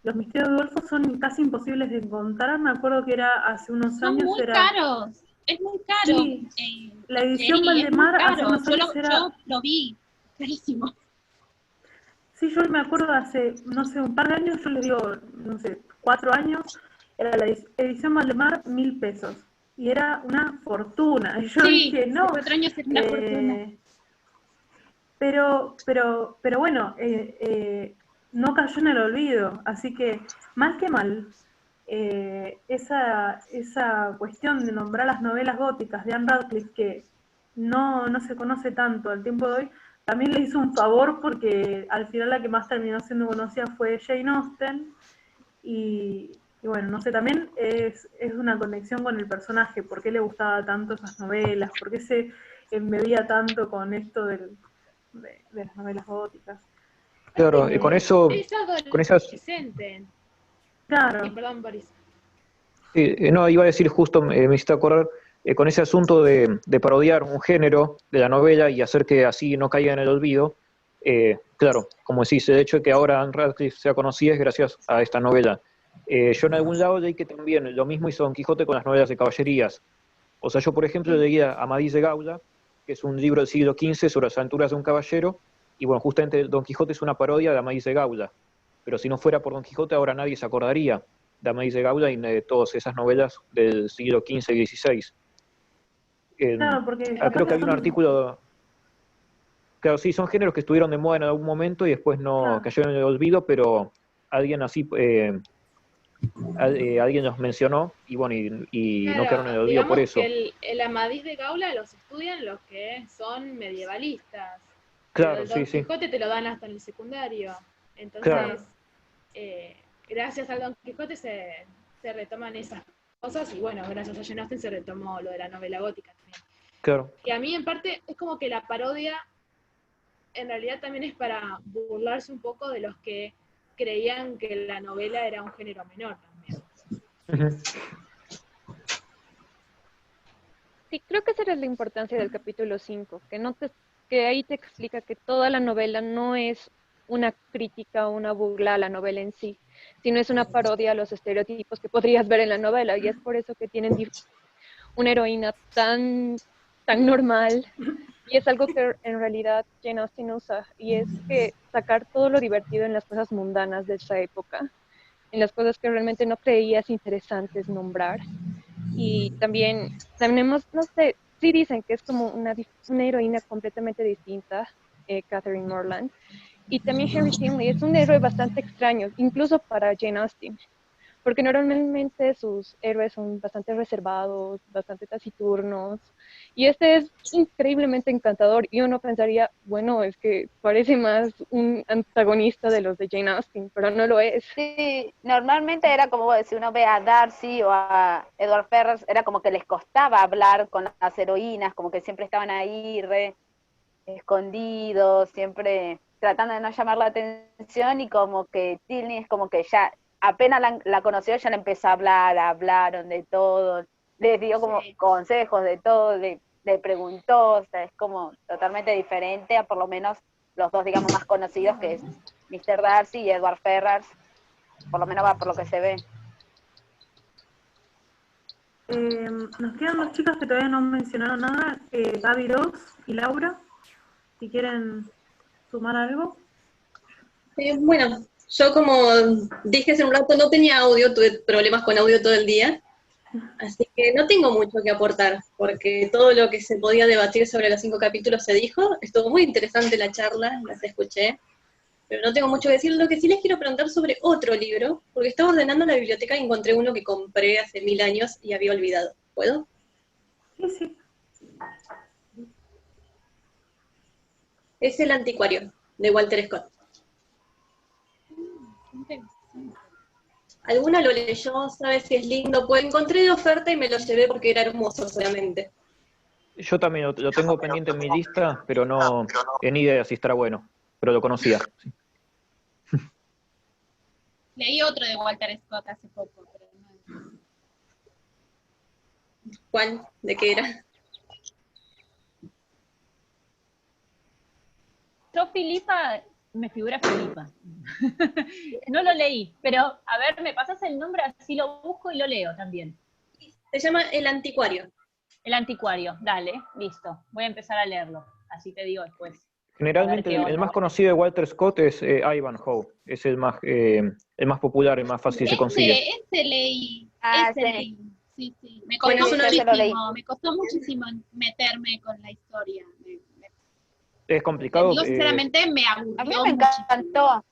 Los Misterios de Udolfo son casi imposibles de encontrar. Me acuerdo que era hace unos años. Son muy caros. Es muy caro. Sí, la edición Valdemar hace unos años yo lo vi. Carísimo. Sí, yo me acuerdo hace, no sé, un par de años, yo les digo, no sé, 4 años, era la edición Valdemar, 1.000 pesos. Y era una fortuna. Y yo dije, no. 4 años era una fortuna. Pero bueno, no cayó en el olvido, así que mal que mal, esa cuestión de nombrar las novelas góticas de Anne Radcliffe, que no se conoce tanto al tiempo de hoy, también le hizo un favor porque al final la que más terminó siendo conocida fue Jane Austen, y bueno, no sé, también es una conexión con el personaje, por qué le gustaba tanto esas novelas, por qué se embebía tanto con esto de las novelas góticas. Claro, con eso... Es con esas... adolescente. Claro. Sí, perdón, Boris. No, iba a decir justo, me hiciste acordar, con ese asunto de parodiar un género de la novela y hacer que así no caiga en el olvido, claro, como decís, el hecho de que ahora Anne Radcliffe sea conocida es gracias a esta novela. Yo en algún lado leí que también lo mismo hizo Don Quijote con las novelas de caballerías. O sea, yo por ejemplo leía Amadís de Gaula, que es un libro del siglo XV sobre las aventuras de un caballero, y bueno, justamente Don Quijote es una parodia de Amadís de Gaula. Pero si no fuera por Don Quijote, ahora nadie se acordaría de Amadís de Gaula y de todas esas novelas del siglo XV y XVI. Claro, porque creo que había un artículo... Claro, sí, son géneros que estuvieron de moda en algún momento y después no cayeron en el olvido, pero alguien así... alguien los mencionó y bueno, y Claro, no quedaron en el olvido por eso. Que el Amadís de Gaula los estudian los que son medievalistas. Claro, el Don sí. Quijote te lo dan hasta en el secundario. Entonces, gracias al Don Quijote se retoman esas cosas y bueno, gracias a Jane Austen se retomó lo de la novela gótica también. Claro. Y a mí en parte es como que la parodia en realidad también es para burlarse un poco de los que creían que la novela era un género menor también. Sí, creo que esa era la importancia del capítulo 5, que ahí te explica que toda la novela no es una crítica o una burla a la novela en sí, sino es una parodia a los estereotipos que podrías ver en la novela, y es por eso que tienen una heroína tan tan normal. Y es algo que en realidad Jane Austen usa, y es que sacar todo lo divertido en las cosas mundanas de esa época, en las cosas que realmente no creías interesantes nombrar. Y también tenemos, no sé, sí dicen que es como una heroína completamente distinta, Catherine Morland. Y también Henry Finley es un héroe bastante extraño, incluso para Jane Austen, porque normalmente sus héroes son bastante reservados, bastante taciturnos, y este es increíblemente encantador, y uno pensaría, bueno, es que parece más un antagonista de los de Jane Austen, pero no lo es. Sí, normalmente era como si uno ve a Darcy o a Edward Ferrars, era como que les costaba hablar con las heroínas, como que siempre estaban ahí re escondidos, siempre tratando de no llamar la atención, y como que Tilney es como que ya apenas la conoció, ya le empezó a hablar, hablaron de todo, les dio como consejos de todo, le preguntó, o sea, es como totalmente diferente a por lo menos los dos, digamos, más conocidos, que es Mr. Darcy y Edward Ferrars, por lo menos va por lo que se ve. Nos quedan dos chicas que todavía no mencionaron nada, Gaby Ross y Laura, si quieren sumar algo. Bueno, yo como dije hace un rato, no tenía audio, tuve problemas con audio todo el día, así que no tengo mucho que aportar, porque todo lo que se podía debatir sobre los 5 capítulos se dijo. Estuvo muy interesante la charla, las escuché, pero no tengo mucho que decir. Lo que sí les quiero preguntar sobre otro libro, porque estaba ordenando la biblioteca y encontré uno que compré hace 1000 años y había olvidado. ¿Puedo? Sí, sí. Es El Anticuario, de Walter Scott. ¿Alguna lo leyó? ¿Sabe si es lindo? Pues encontré de oferta y me lo llevé porque era hermoso solamente. Yo también lo tengo pendiente en mi lista, pero no ni idea si estará bueno, pero lo conocía. Sí. Leí otro de Walter Scott hace poco, pero no. ¿Cuál? ¿De qué era? Yo, Filipa, me figura Filipa. No lo leí, pero a ver, me pasas el nombre, así lo busco y lo leo también. Se llama El Anticuario. El Anticuario, dale, listo. Voy a empezar a leerlo, así te digo después. Generalmente el más conocido de Walter Scott es Ivanhoe, es el más popular, el más fácil se consigue. Ese leí, sí. leí. Sí, sí. Me costó muchísimo meterme con la historia. Es complicado. Yo sinceramente me aburrió. A mí me encantó.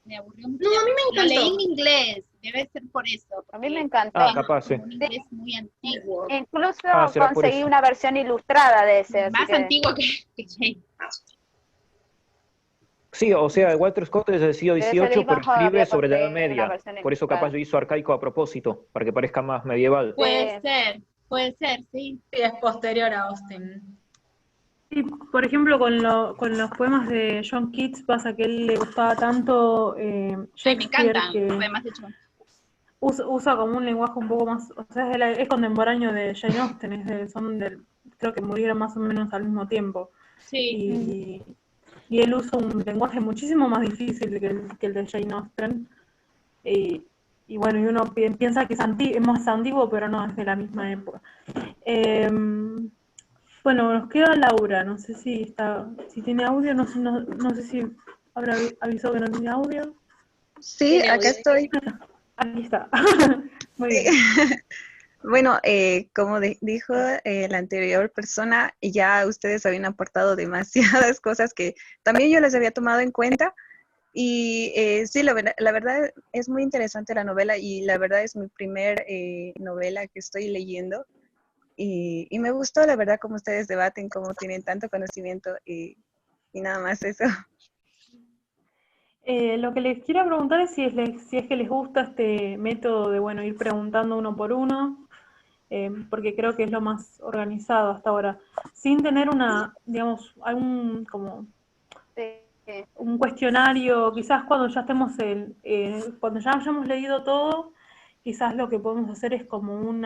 Me aburrió mucho. No, a mí me encantó. Lo leí en inglés, debe ser por eso. A mí me encantó. Capaz, sí. Un inglés muy antiguo. Incluso será conseguí una versión ilustrada de ese. Más antiguo que Jane. Sí, o sea, Walter Scott es del siglo XVIII, pero escribe sobre la Edad Media. Por eso capaz lo hizo arcaico a propósito, para que parezca más medieval. Puede ser, sí. Sí, es posterior a Austen. Sí, por ejemplo, con los poemas de John Keats pasa que a él le gustaba tanto Shakespeare, me encantan que los poemas de John. usa como un lenguaje un poco más, o sea, es contemporáneo de Jane Austen, creo que murieron más o menos al mismo tiempo. Sí. Y él usa un lenguaje muchísimo más difícil que el de Jane Austen. Y bueno, y uno piensa que es más antiguo, pero no, es de la misma época. Bueno, nos queda Laura, no sé si tiene audio, no sé si habrá avisado que no tiene audio. Sí, acá estoy. Aquí está. Muy bien. Bueno, como dijo la anterior persona, ya ustedes habían aportado demasiadas cosas que también yo les había tomado en cuenta. Y sí, la verdad es muy interesante la novela, y la verdad es mi primer novela que estoy leyendo. Y me gustó, la verdad, cómo ustedes debaten, cómo tienen tanto conocimiento, y nada más eso. Lo que les quiero preguntar es si es que les gusta este método de, ir preguntando uno por uno, porque creo que es lo más organizado hasta ahora, sin tener un cuestionario. Quizás cuando ya estemos cuando ya hayamos leído todo, quizás lo que podemos hacer es como un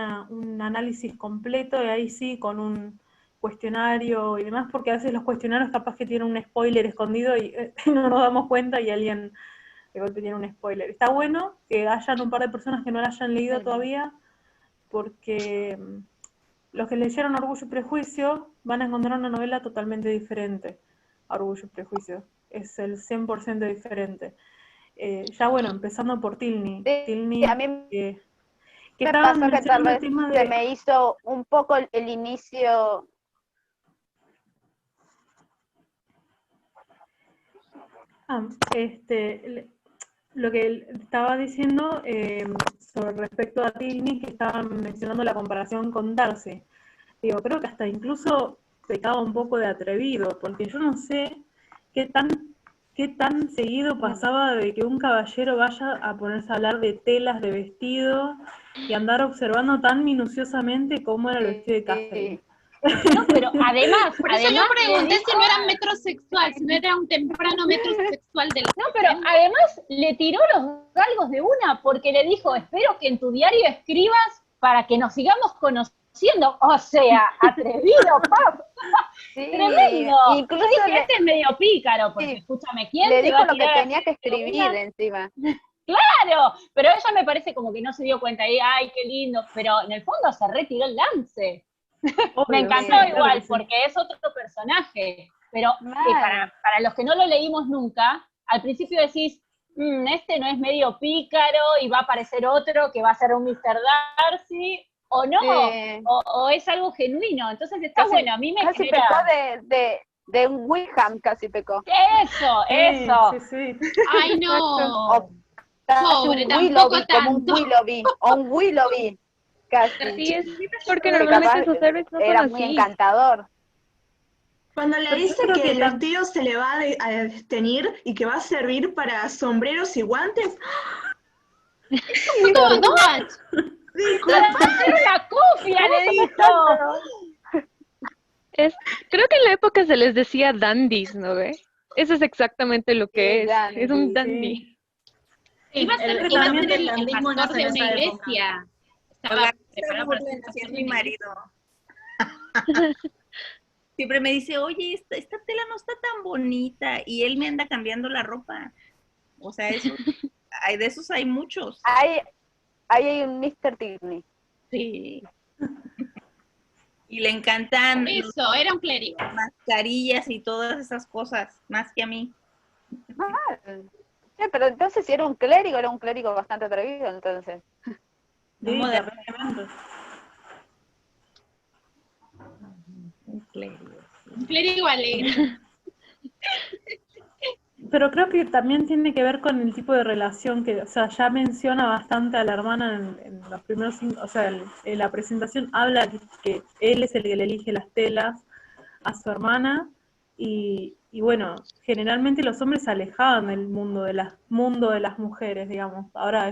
análisis completo, y ahí sí con un cuestionario y demás, porque a veces los cuestionarios capaz que tienen un spoiler escondido y no nos damos cuenta, y alguien de golpe tiene un spoiler. Está bueno que hayan un par de personas que no lo hayan leído todavía, porque los que leyeron Orgullo y Prejuicio van a encontrar una novela totalmente diferente a Orgullo y Prejuicio. Es el 100% diferente. Ya bueno, empezando por Tilney. Tilney, a mí que me estaban pasó que tal mencionando el vez tema se de... me hizo un poco el inicio. Lo que él estaba diciendo sobre respecto a Tilney, que estaban mencionando la comparación con Darcy. Digo, creo que hasta incluso pecaba un poco de atrevido, porque yo no sé qué tan seguido pasaba de que un caballero vaya a ponerse a hablar de telas de vestido y andar observando tan minuciosamente cómo era el vestido de Catherine. No, pero además, Por eso yo pregunté si no era metrosexual, si no era un temprano metrosexual del... No, pero además le tiró los galgos de una, porque le dijo, espero que en tu diario escribas para que nos sigamos conociendo. O sea, atrevido, pap. Sí, Tremendo. incluso Yo dije, este es medio pícaro, porque escúchame, ¿quién le te va dijo a lo que tirar tenía que escribir encima. Claro, pero ella me parece como que no se dio cuenta y, ay, qué lindo, pero en el fondo se retiró el lance. Me encantó igual, porque es otro personaje, pero para los que no lo leímos nunca, al principio decís, este no es medio pícaro y va a aparecer otro que va a ser un Mr. Darcy, o no, o es algo genuino, entonces está Casi, bueno, a mí me casi genera... pecó de un Wickham, casi pecó. Eso. Sí. Ay, no. O casi Pobre, un tampoco Willoughby, como un tanto. Willoughby, o un Willoughby, casi. Sí, es porque Que normalmente capaz sus héroes no son era muy así. encantador. Cuando le Pero yo dice creo que que el vestido se le va a desteñir y que va a servir para sombreros y guantes. ¿Cómo no? ¡Para hacer una copia, le dijo! Creo que en la época se les decía dandies, ¿no ve? Eso es exactamente lo que es un dandy. Iba a ser el el dandismo pastor nace de en una esa iglesia. Estaba Oiga, preparado para ser así es pastor de mi una marido. Siempre me dice, oye, esta tela no está tan bonita, y él me anda cambiando la ropa. O sea, de esos hay muchos. Ahí hay un Mr. Tilney. Sí. Y le encantan Eso, era un clérigo. mascarillas y todas esas cosas, más que a mí. Sí, pero entonces si era un clérigo bastante atrevido, entonces. Sí, Un clérigo alegre. Pero creo que también tiene que ver con el tipo de relación que, o sea, ya menciona bastante a la hermana en los primeros, o sea, en la presentación habla que él es el que le elige las telas a su hermana y bueno, generalmente los hombres se alejaban del mundo de las mujeres, digamos. Ahora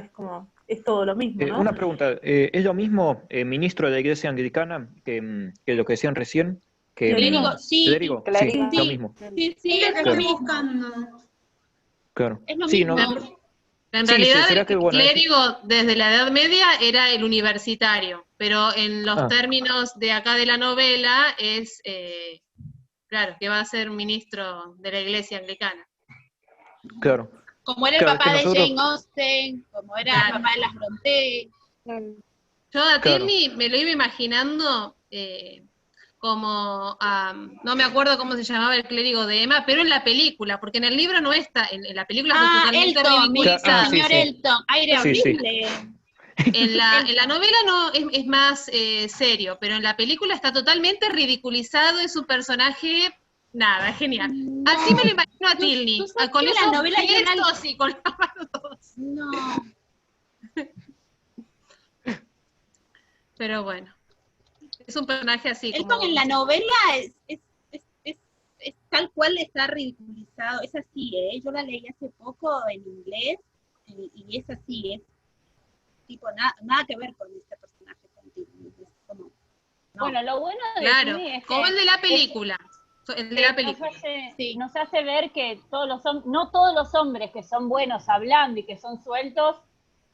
es todo lo mismo, ¿no? Una pregunta, ¿es lo mismo ministro de la Iglesia Anglicana que lo que decían recién? Clérigo, sí. ¿Clérigo? Sí, lo mismo. Sí, es lo Claro. mismo. Claro. Es lo Sí, mismo. En Sí, realidad, será el que, bueno, clérigo desde la Edad Media era el universitario, pero en los términos de acá de la novela es, claro, que va a ser ministro de la Iglesia Anglicana. Claro. Como era el Claro, es papá que de nosotros- Jane Austen, como era el papá de las Bronte. Yo a Claro. Tilney me lo iba imaginando como, no me acuerdo cómo se llamaba el clérigo de Emma, pero en la película, porque en el libro no está, en la película está totalmente Elton, ridiculizado. señor sí. Elton. Ay, era Sí, sí. horrible. En la novela no es más serio, pero en la película está totalmente ridiculizado, es un personaje, nada, es genial. Así me lo imagino a Tilney, con que la esos novela yo la- gestos y con las manos todas. No. Pero bueno, es un personaje así Elton como... en la novela es tal cual está ridiculizado. Es así, ¿eh? Yo la leí hace poco en inglés y es así, es tipo nada que ver con este personaje. Es como, no. Bueno, lo bueno de Claro, Disney es como que el de la película. El de la película. nos hace ver que no todos los hombres que son buenos hablando y que son sueltos,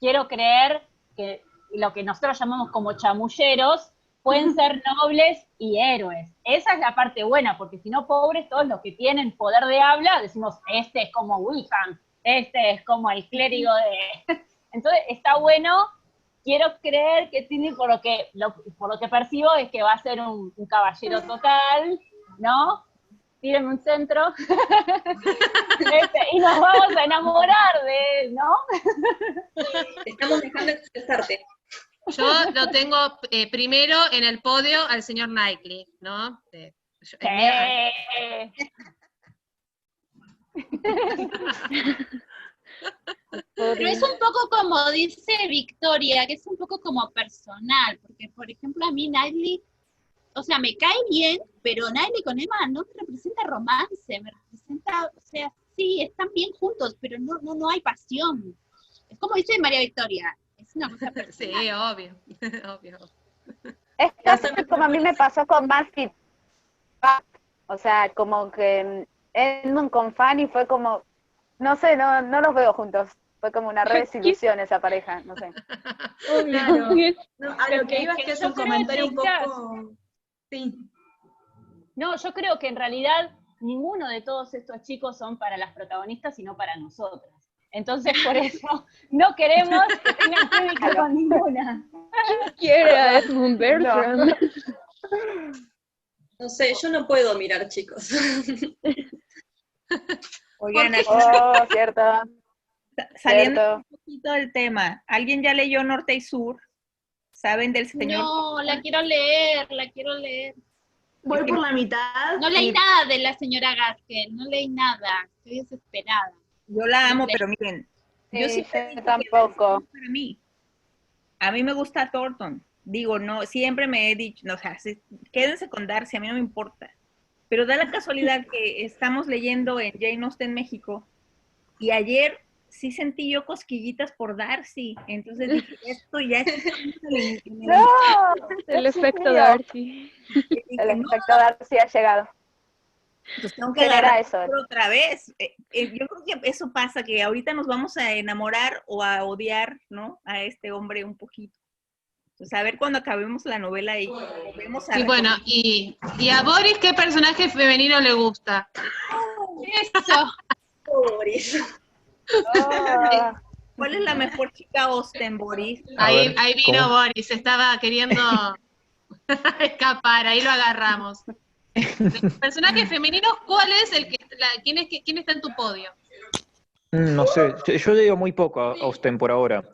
quiero creer que lo que nosotros llamamos como chamulleros, pueden ser nobles y héroes. Esa es la parte buena, porque si no, pobres, todos los que tienen poder de habla, decimos, este es como Wickham, este es como el clérigo de... Entonces, está bueno quiero creer que Sidney, por lo que percibo, es que va a ser un caballero total, ¿no? Tírenme un centro. Y nos vamos a enamorar de él, ¿no? Te estamos dejando expresarte. Yo lo tengo primero en el podio al señor Knightley, ¿no? Pero es un poco como dice Victoria, que es un poco como personal, porque por ejemplo a mí Knightley, o sea, me cae bien, pero Knightley con Emma no me representa romance, me representa, o sea, sí, están bien juntos, pero no hay pasión. Es como dice María Victoria, es una cosa personal. Sí, obvio, obvio. Es casi como a mí me pasó con Buffy. O sea, como que Edmund con Fanny fue como, no sé, no los veo juntos. Fue como una re desilusión esa pareja, no sé. Claro. No, a lo que iba es que es un comentario un poco... Sí. No, yo creo que en realidad ninguno de todos estos chicos son para las protagonistas, sino para nosotras. Entonces, por eso, no queremos que tengan química con ninguna. ¿Quién quiere a Edmund Bertrand? No sé, yo no puedo mirar, chicos. Oigan, cierto. Saliendo un poquito del tema, ¿alguien ya leyó Norte y Sur? ¿Saben del señor? No, la quiero leer. Voy por la mitad. No leí nada de la señora Gaskell, no leí nada, estoy desesperada. Yo la amo, pero miren, yo sí tampoco. Para mí. A mí me gusta Thornton. Digo, no, siempre me he dicho, no, o sea, quédense con Darcy, a mí no me importa. Pero da la casualidad que estamos leyendo en Jane Austen México, y ayer sí sentí yo cosquillitas por Darcy. Entonces dije, esto ya es... El efecto Darcy. El efecto Darcy ha llegado. Entonces tengo que agarrar eso otra vez. Yo creo que eso pasa, que ahorita nos vamos a enamorar o a odiar, ¿no? A este hombre un poquito. Entonces, a ver cuando acabemos la novela y volvemos a... Sí, bueno, y a Boris, ¿qué personaje femenino le gusta? Eso. Boris. ¿Cuál es la mejor chica Austen, Boris? Ahí vino Boris, estaba queriendo escapar, ahí lo agarramos. Personaje femenino, ¿cuál es el que quién está en tu podio? No sé, yo le digo muy poco a Austen por ahora.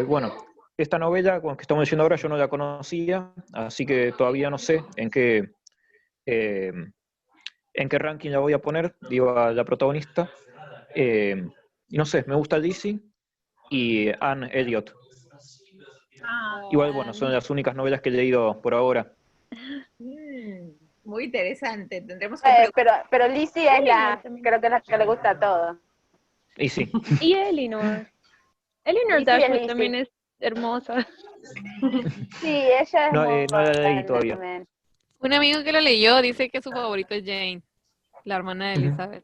Bueno, esta novela con que estamos diciendo ahora yo no la conocía, así que todavía no sé en qué ranking la voy a poner, digo, a la protagonista. Y no sé, me gusta Lizzie y Anne Elliot. Igual, bueno, son las únicas novelas que he leído por ahora. Muy interesante, tendremos que pero Lizzie es creo que es la que le gusta a todos. Y sí. Y Elinor. Elinor Dashwood también es hermosa. Sí, ella es no muy la leí todavía. también. Un amigo que lo leyó dice que su favorito es Jane, la hermana de Elizabeth.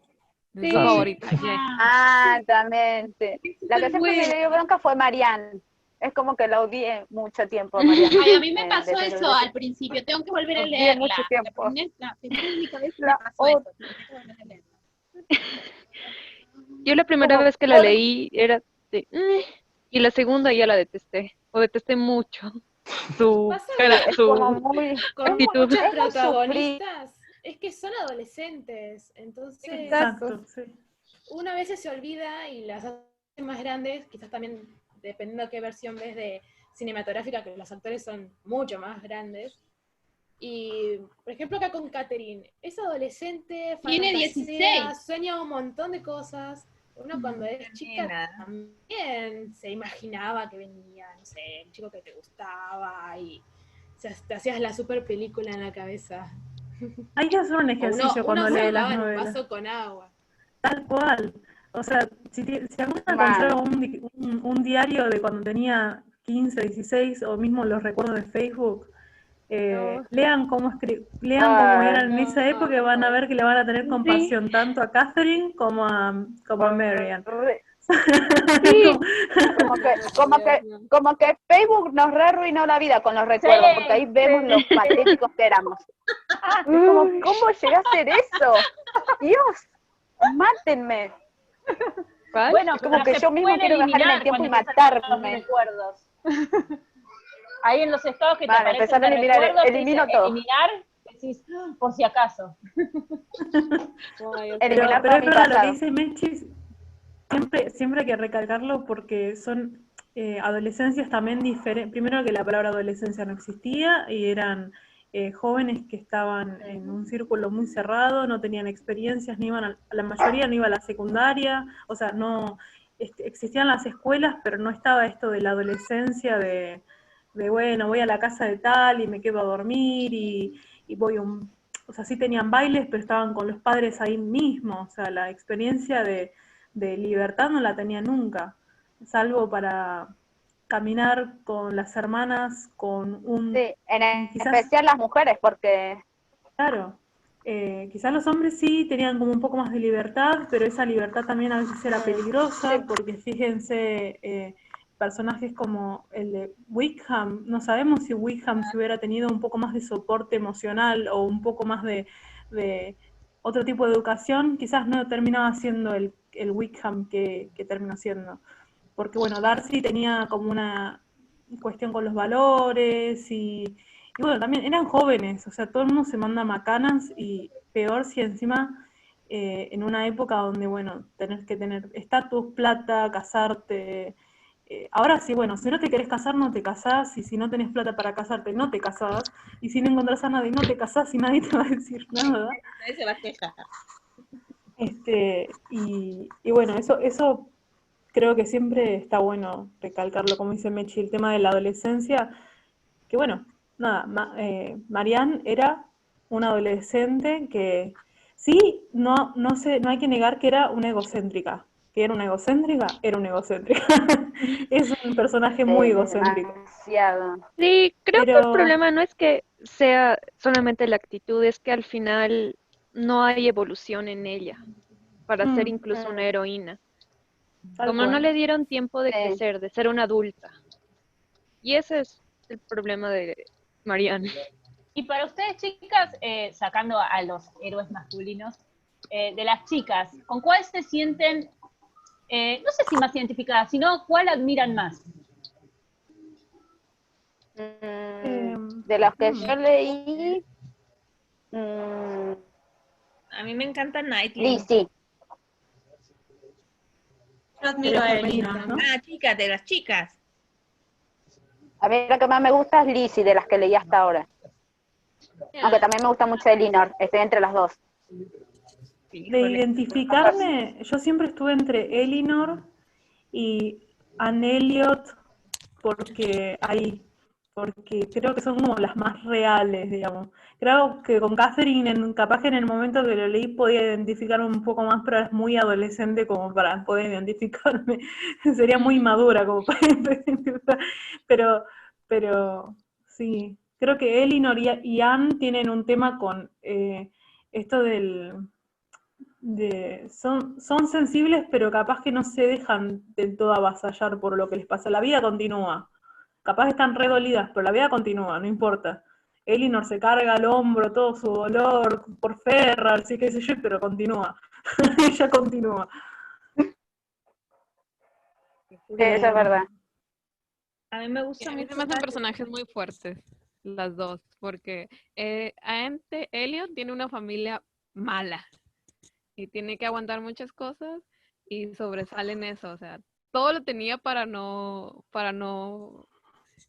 Sí. Su favorita, Jane. Ah, también, sí. La que siempre me dio bronca fue Marianne. Es como que la odié mucho tiempo, Marianne. Ay, a mí me pasó eso al principio, tengo que volver a leerla. Mucho tiempo. Yo la primera vez que la leí era de... y la segunda ya la detesté, o detesté mucho su actitud. Muchos protagonistas es que son adolescentes, entonces Exacto, sí. una vez se olvida y las hace más grandes, quizás también dependiendo de qué versión ves de cinematográfica, que los actores son mucho más grandes. Y, por ejemplo, acá con Catherine, es adolescente, tiene 16, sueña un montón de cosas. Uno cuando es chica también se imaginaba que venía, no sé, un chico que te gustaba y te hacías la super película en la cabeza. Hay que hacer un ejercicio cuando lee las un novelas. vaso con agua. Tal cual. O sea, si alguna encontró un diario de cuando tenía 15, 16, o mismo los recuerdos de Facebook, lean cómo eran en esa época y van a ver que le van a tener compasión tanto a Catherine como a Marianne. Sí. como que Facebook nos arruinó la vida con los recuerdos, porque ahí vemos los patéticos que éramos. ¿Cómo llegué a hacer eso? Dios, mátenme. ¿Cuál? Bueno, Como pero que se yo mismo pueden quiero bajar en el eliminar tiempo y cuando empiezan a los matarme. recuerdos. Ahí en los estados que te Vale, aparecen empezando a de eliminar, recuerdos, elimino dice todo. eliminar, decís, por si acaso. Eliminar Pero todo es mi verdad lo que pasado. dice Mechi, siempre hay que recalcarlo porque son adolescencias también diferentes. Primero que la palabra adolescencia no existía y eran jóvenes que estaban en un círculo muy cerrado, no tenían experiencias, ni iban la mayoría no iba a la secundaria, o sea, no existían las escuelas, pero no estaba esto de la adolescencia de bueno, voy a la casa de tal y me quedo a dormir y voy a o sea, sí tenían bailes, pero estaban con los padres ahí mismo, o sea, la experiencia de libertad no la tenía nunca, salvo para caminar con las hermanas, con un... Sí, en quizás, especial las mujeres, porque claro, quizás los hombres sí tenían como un poco más de libertad, pero esa libertad también a veces era peligrosa, porque fíjense, personajes como el de Wickham, no sabemos si Wickham si hubiera tenido un poco más de soporte emocional o un poco más de otro tipo de educación, quizás no terminaba siendo el Wickham que terminó siendo. Porque bueno, Darcy tenía como una cuestión con los valores y bueno, también eran jóvenes, o sea, todo el mundo se manda macanas y peor si encima en una época donde, bueno, tenés que tener estatus, plata, casarte. Ahora sí, bueno, si no te querés casar, no te casás, y si no tenés plata para casarte, no te casás, y si no encontrás a nadie, no te casás y nadie te va a decir nada. Nadie se va a quejar. Y bueno, eso creo que siempre está bueno recalcarlo, como dice Mechi, el tema de la adolescencia, que bueno, nada, Marianne era una adolescente que sí, no hay que negar que era una egocéntrica. Que era una egocéntrica, era una egocéntrica. Es un personaje muy egocéntrico. demasiado. Sí, creo que el Pero, problema no es que sea solamente la actitud, es que al final no hay evolución en ella para ser incluso una heroína. tal Como no cual. le dieron tiempo de Sí. crecer, de ser una adulta. Y ese es el problema de Marianne. Y para ustedes, chicas, sacando a los héroes masculinos, de las chicas, ¿con cuál se sienten, no sé si más identificadas, sino cuál admiran más? De los que yo leí, A mí me encanta Nightly. Lizzie. Yo admiro a Elinor, ¿no? Ah, chicas, de las chicas. A mí lo que más me gusta es Lizzie, de las que leí hasta ahora. Aunque también me gusta mucho Elinor, estoy entre las dos. De identificarme, yo siempre estuve entre Elinor y Anne Elliot, porque creo que son como las más reales, digamos. Creo que con Catherine, capaz que en el momento que lo leí podía identificarme un poco más, pero es muy adolescente como para poder identificarme. Sería muy madura como para identificar. Pero sí, creo que Elinor y Anne tienen un tema con esto son sensibles, pero capaz que no se dejan del todo avasallar por lo que les pasa. La vida continúa. Capaz están re dolidas, pero la vida continúa, no importa. Elinor se carga al hombro todo su dolor por Ferrar, sí qué sé yo, pero continúa. Ella continúa. Sí, eso es verdad. A mí me gusta A mí mucho. se me hacen personajes muy fuertes, las dos, porque Elliot tiene una familia mala y tiene que aguantar muchas cosas y sobresale en eso, o sea, todo lo tenía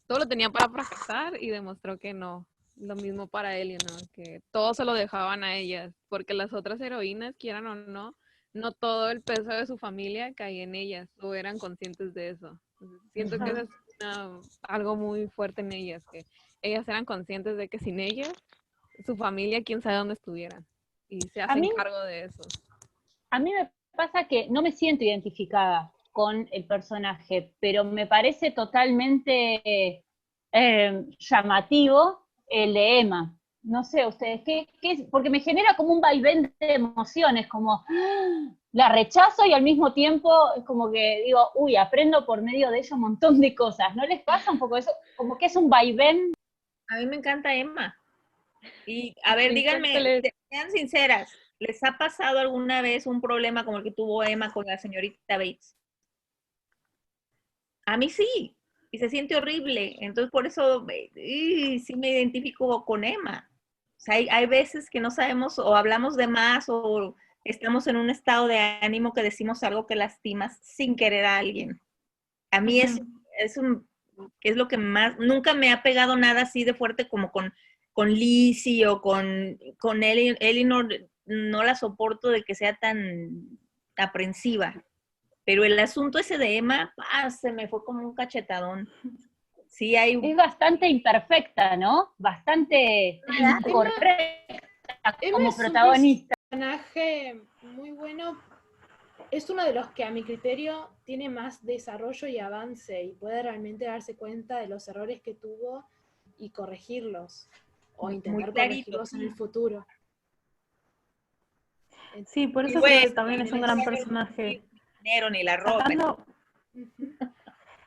todo lo tenía para fracasar y demostró que no. Lo mismo para Eleanor, que todo se lo dejaban a ellas, porque las otras heroínas, quieran o no, no todo el peso de su familia caía en ellas, o eran conscientes de eso. Entonces, siento que eso es algo muy fuerte en ellas, que ellas eran conscientes de que sin ellas, su familia, quién sabe dónde estuvieran, y se hacen cargo de eso. A mí me pasa que no me siento identificada con el personaje, pero me parece totalmente llamativo el de Emma. No sé, ustedes, ¿qué es? Porque me genera como un vaivén de emociones, como la rechazo y al mismo tiempo es como que digo, uy, aprendo por medio de ella un montón de cosas. ¿No les pasa un poco eso? Como que es un vaivén. A mí me encanta Emma. Y a ver, díganme, sean sinceras, ¿Les ha pasado alguna vez un problema como el que tuvo Emma con la señorita Bates? A mí sí, y se siente horrible. Entonces, por eso sí me identifico con Emma. O sea, hay veces que no sabemos o hablamos de más o estamos en un estado de ánimo que decimos algo que lastimas sin querer a alguien. A mí es lo que más, nunca me ha pegado nada así de fuerte como con Lizzie o con Elinor, no la soporto de que sea tan aprensiva. Pero el asunto ese de Emma, se me fue como un cachetadón. Sí, es bastante imperfecta, ¿no? Bastante incorrecta como protagonista. Es un personaje muy bueno. Es uno de los que a mi criterio tiene más desarrollo y avance y puede realmente darse cuenta de los errores que tuvo y corregirlos o intentar corregirlos en el futuro. Sí, por eso creo que también es un gran personaje. Ni la ropa.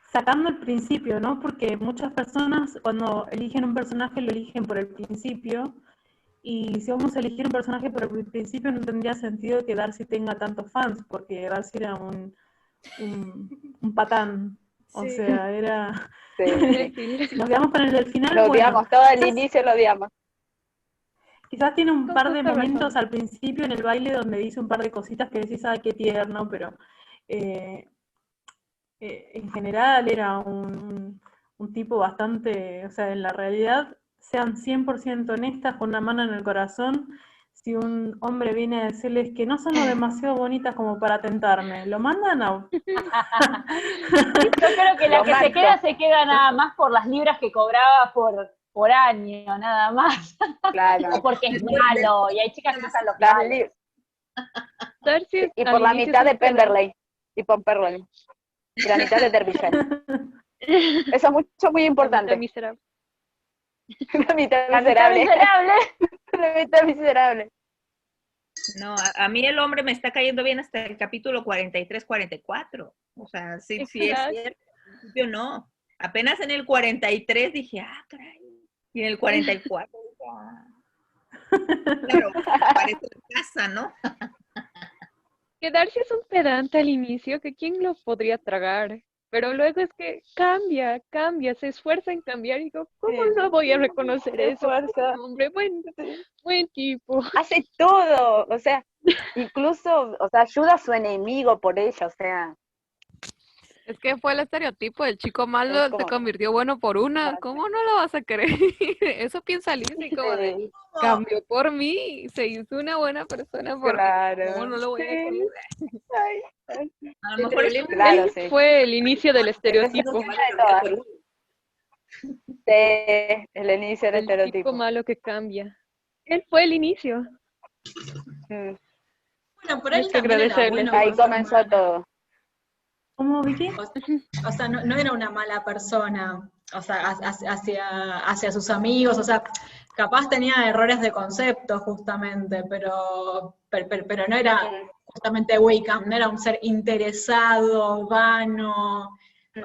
Sacando el principio, ¿no? Porque muchas personas cuando eligen un personaje lo eligen por el principio, y si vamos a elegir un personaje por el principio no tendría sentido que Darcy tenga tantos fans, porque Darcy era un patán, o sea, era... Si nos quedamos con el del final, lo odiamos, todo el inicio lo odiamos. Quizás tiene un par de momentos al principio en el baile donde dice un par de cositas que decís, qué tierno, pero en general era un tipo bastante, o sea, en la realidad, sean 100% honestas, con una mano en el corazón, si un hombre viene a decirles que no son lo demasiado bonitas como para tentarme, ¿lo mandan a...? Yo creo que la que se queda nada más por las libras que cobraba por año, nada más. Claro. O porque es malo, y hay chicas que usan los malos. Y por la mitad de Pemberley, y Pemberley. Y la mitad de Derbyshire. Eso es muy importante. La mitad miserable. La mitad miserable. No, a mí el hombre me está cayendo bien hasta el capítulo 43, 44. O sea, sí es cierto. Yo no. Apenas en el 43 dije, caray. Y en el 44 dije, claro, parece casa, ¿no? Que Darcy es un pedante al inicio, que quién lo podría tragar, pero luego es que cambia, se esfuerza en cambiar y digo, ¿cómo no voy a reconocer eso? Hombre, buen tipo. Hace todo, o sea, incluso, o sea, ayuda a su enemigo por ella, o sea. Es que fue el estereotipo del chico malo, se convirtió bueno por una. ¿Cómo no lo vas a creer? Eso piensa Lizzie, como de, cambió por mí, se hizo una buena persona por mí. ¿Cómo no lo voy a creer? A lo mejor fue el inicio del estereotipo. Sí, el inicio del estereotipo. El chico malo que cambia. Él fue el inicio. Bueno, por él también era bueno. Ahí comenzó todo. ¿Cómo, Vicky? O sea, no era una mala persona, o sea, hacia sus amigos, o sea, capaz tenía errores de concepto justamente, pero no era justamente Wickham, no era un ser interesado, vano,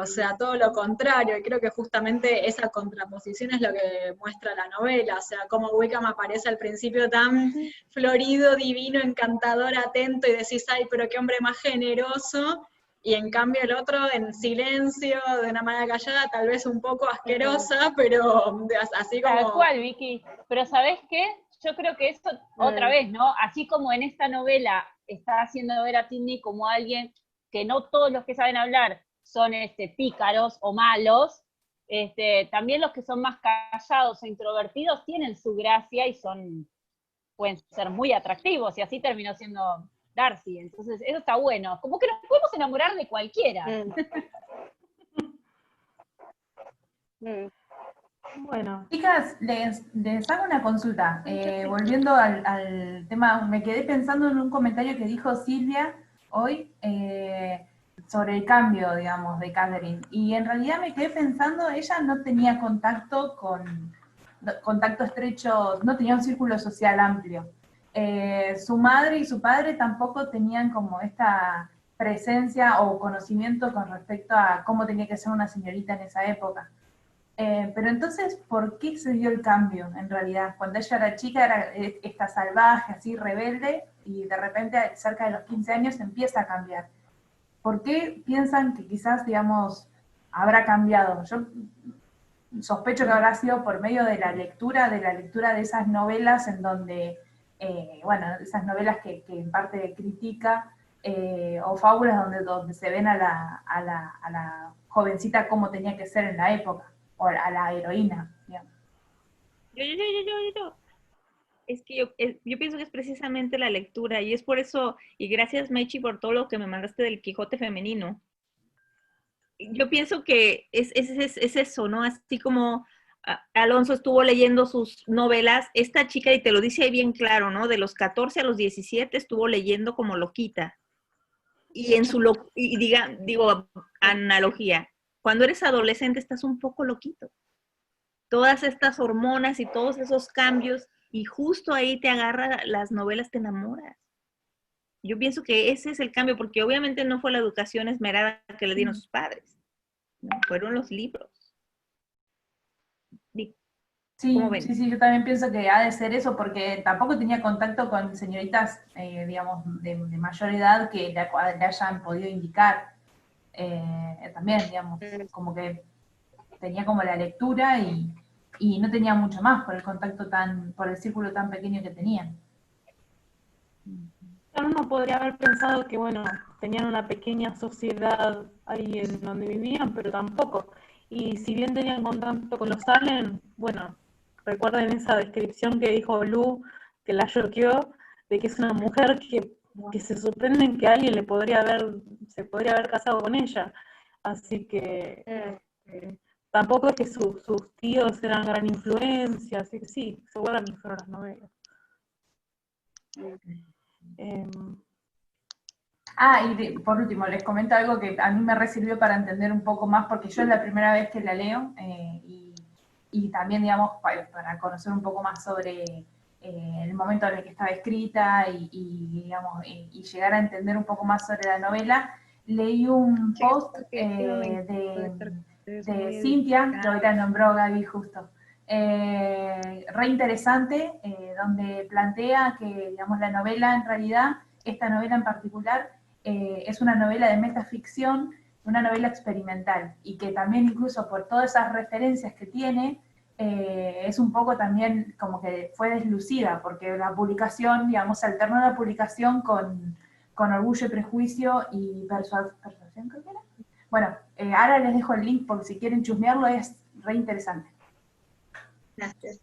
o sea, todo lo contrario, y creo que justamente esa contraposición es lo que muestra la novela, o sea, cómo Wickham aparece al principio tan florido, divino, encantador, atento, y decís, ay, pero qué hombre más generoso, y en cambio el otro en silencio, de una manera callada, tal vez un poco asquerosa, pero así como... Tal cual, Vicky. Pero ¿sabés qué? Yo creo que esto, otra vez, ¿no? Así como en esta novela está haciendo ver a Sidney como alguien que no todos los que saben hablar son pícaros o malos, también los que son más callados e introvertidos tienen su gracia y pueden ser muy atractivos, y así terminó siendo Darcy. Entonces eso está bueno, como que nos podemos enamorar de cualquiera. Bueno, chicas, les hago una consulta. Volviendo al tema, me quedé pensando en un comentario que dijo Silvia hoy sobre el cambio, digamos, de Catherine. Y en realidad me quedé pensando, ella no tenía contacto estrecho, no tenía un círculo social amplio. Su madre y su padre tampoco tenían como esta presencia o conocimiento con respecto a cómo tenía que ser una señorita en esa época. Pero entonces, ¿por qué se dio el cambio en realidad? Cuando ella era chica era esta salvaje, así rebelde, y de repente cerca de los 15 años empieza a cambiar. ¿Por qué piensan que quizás, digamos, habrá cambiado? Yo sospecho que habrá sido por medio de la lectura de esas novelas en donde, bueno, esas novelas que en parte critica, o fábulas donde se ven a la jovencita como tenía que ser en la época, o a la heroína, digamos. Yo. Es que yo pienso que es precisamente la lectura, y es por eso, y gracias Mechi por todo lo que me mandaste del Quijote femenino. Yo pienso que es eso, ¿no? Así como Alonso estuvo leyendo sus novelas, esta chica, y te lo dice ahí bien claro, ¿no? De los 14 a los 17 estuvo leyendo como loquita. Y en su, digo, analogía, cuando eres adolescente estás un poco loquito. Todas estas hormonas y todos esos cambios, y justo ahí te agarra las novelas, te enamoras. Yo pienso que ese es el cambio, porque obviamente no fue la educación esmerada que le dieron sus padres, ¿no? Fueron los libros. Sí, yo también pienso que ha de ser eso, porque tampoco tenía contacto con señoritas, digamos, de mayor edad que le hayan podido indicar. También, digamos, como que tenía como la lectura y no tenía mucho más por el contacto por el círculo tan pequeño que tenían. Uno podría haber pensado que, bueno, tenían una pequeña sociedad ahí en donde vivían, pero tampoco. Y si bien tenían contacto con los Allen, bueno, recuerden esa descripción que dijo Lu, que la choqueó, de que es una mujer que se sorprenden que alguien se podría haber casado con ella. Así que tampoco es que sus tíos eran gran influencia, así que sí, seguramente fueron las novelas. Y por último, les comento algo que a mí me sirvió para entender un poco más, porque yo es la primera vez que la leo, y también, digamos, para conocer un poco más sobre el momento en el que estaba escrita digamos, y llegar a entender un poco más sobre la novela, leí un post de Cintia, que ahorita nombró Gaby justo, re interesante, donde plantea que, digamos, la novela en realidad, esta novela en particular, es una novela de metaficción, una novela experimental, y que también incluso por todas esas referencias que tiene, es un poco también como que fue deslucida, porque la publicación, digamos, alternó la publicación con Orgullo y Prejuicio y Persuasión, creo que era. Bueno, ahora les dejo el link por si quieren chusmearlo, es re interesante. Gracias.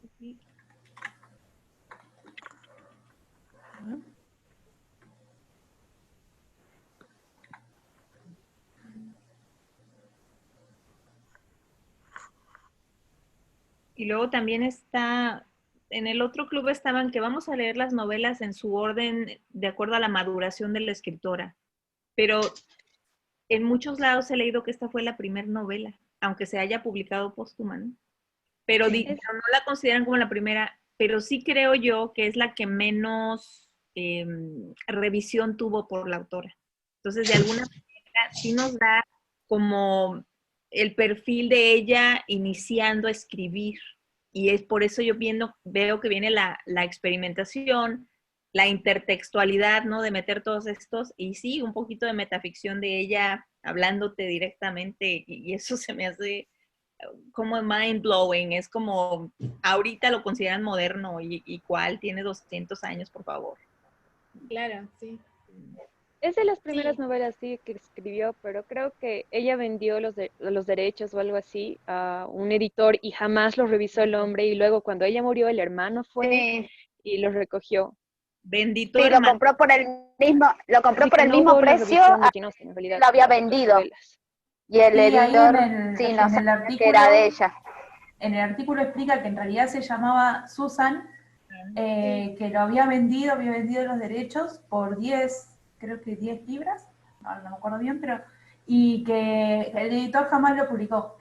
Y luego también está, en el otro club estaban que vamos a leer las novelas en su orden de acuerdo a la maduración de la escritora. Pero en muchos lados he leído que esta fue la primera novela, aunque se haya publicado póstuma, ¿no? Pero no la consideran como la primera, pero sí creo yo que es la que menos revisión tuvo por la autora. Entonces, de alguna manera, sí nos da como el perfil de ella iniciando a escribir. Y es por eso yo veo que viene la experimentación, la intertextualidad, ¿no? De meter todos estos, y sí, un poquito de metaficción de ella hablándote directamente, y eso se me hace como mind blowing, es como ahorita lo consideran moderno, y cuál tiene 200 años, por favor. Claro, sí. Es de las primeras novelas, sí, que escribió, pero creo que ella vendió los derechos o algo así a un editor y jamás los revisó el hombre, y luego cuando ella murió el hermano fue y los recogió. Bendito sí, hermano. lo compró por el mismo precio lo había vendido. Y el editor, no sabía que era de ella. En el artículo explica que en realidad se llamaba Susan, que lo había vendido los derechos por 10 libras, no me acuerdo bien, y que el editor jamás lo publicó.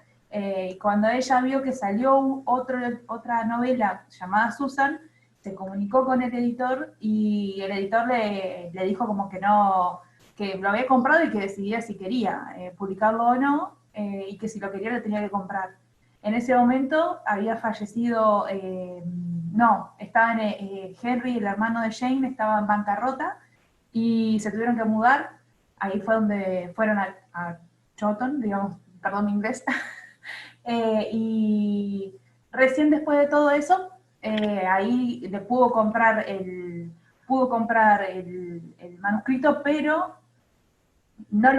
Cuando ella vio que salió otra novela llamada Susan, se comunicó con el editor, y el editor le dijo como que no, que lo había comprado y que decidía si quería publicarlo o no, y que si lo quería lo tenía que comprar. En ese momento había fallecido, Henry, el hermano de Jane, estaba en bancarrota y se tuvieron que mudar. Ahí fue donde fueron a Chawton, digamos, perdón mi inglés. Y recién después de todo eso, ahí le pudo comprar el manuscrito, pero no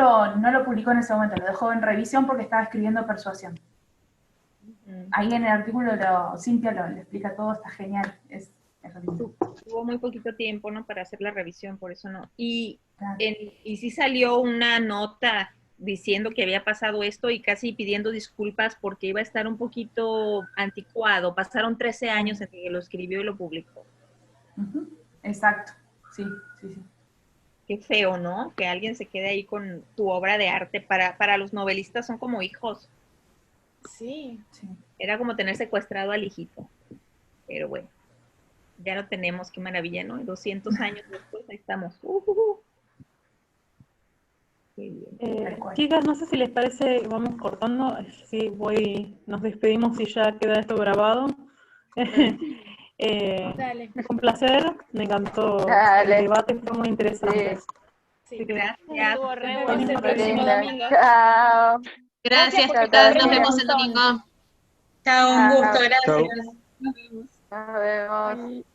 lo publicó en ese momento, lo dejó en revisión porque estaba escribiendo Persuasión. Ahí en el artículo Cintia lo explica todo, está genial. Es lindo. Tuvo muy poquito tiempo, ¿no? Para hacer la revisión, por eso no. Y sí salió una nota diciendo que había pasado esto y casi pidiendo disculpas porque iba a estar un poquito anticuado. Pasaron 13 años entre que lo escribió y lo publicó. Exacto, sí. Qué feo, ¿no? Que alguien se quede ahí con tu obra de arte. Para los novelistas son como hijos. Sí. Era como tener secuestrado al hijito. Pero bueno, ya lo tenemos, qué maravilla, ¿no? 200 años después, ahí estamos. Qué bien. Chicas, no sé si les parece, vamos cortando, nos despedimos y ya queda esto grabado. Dale. Fue un placer, me encantó Dale. el debate, fue muy interesante. Sí. Gracias. Estuvo re Bueno, bueno el próximo domingo. Chao. Gracias, porque chicas. te Nos aprendí vemos un el montón. domingo. Chao, un gusto, Chao. gracias. Chao. Nos vemos.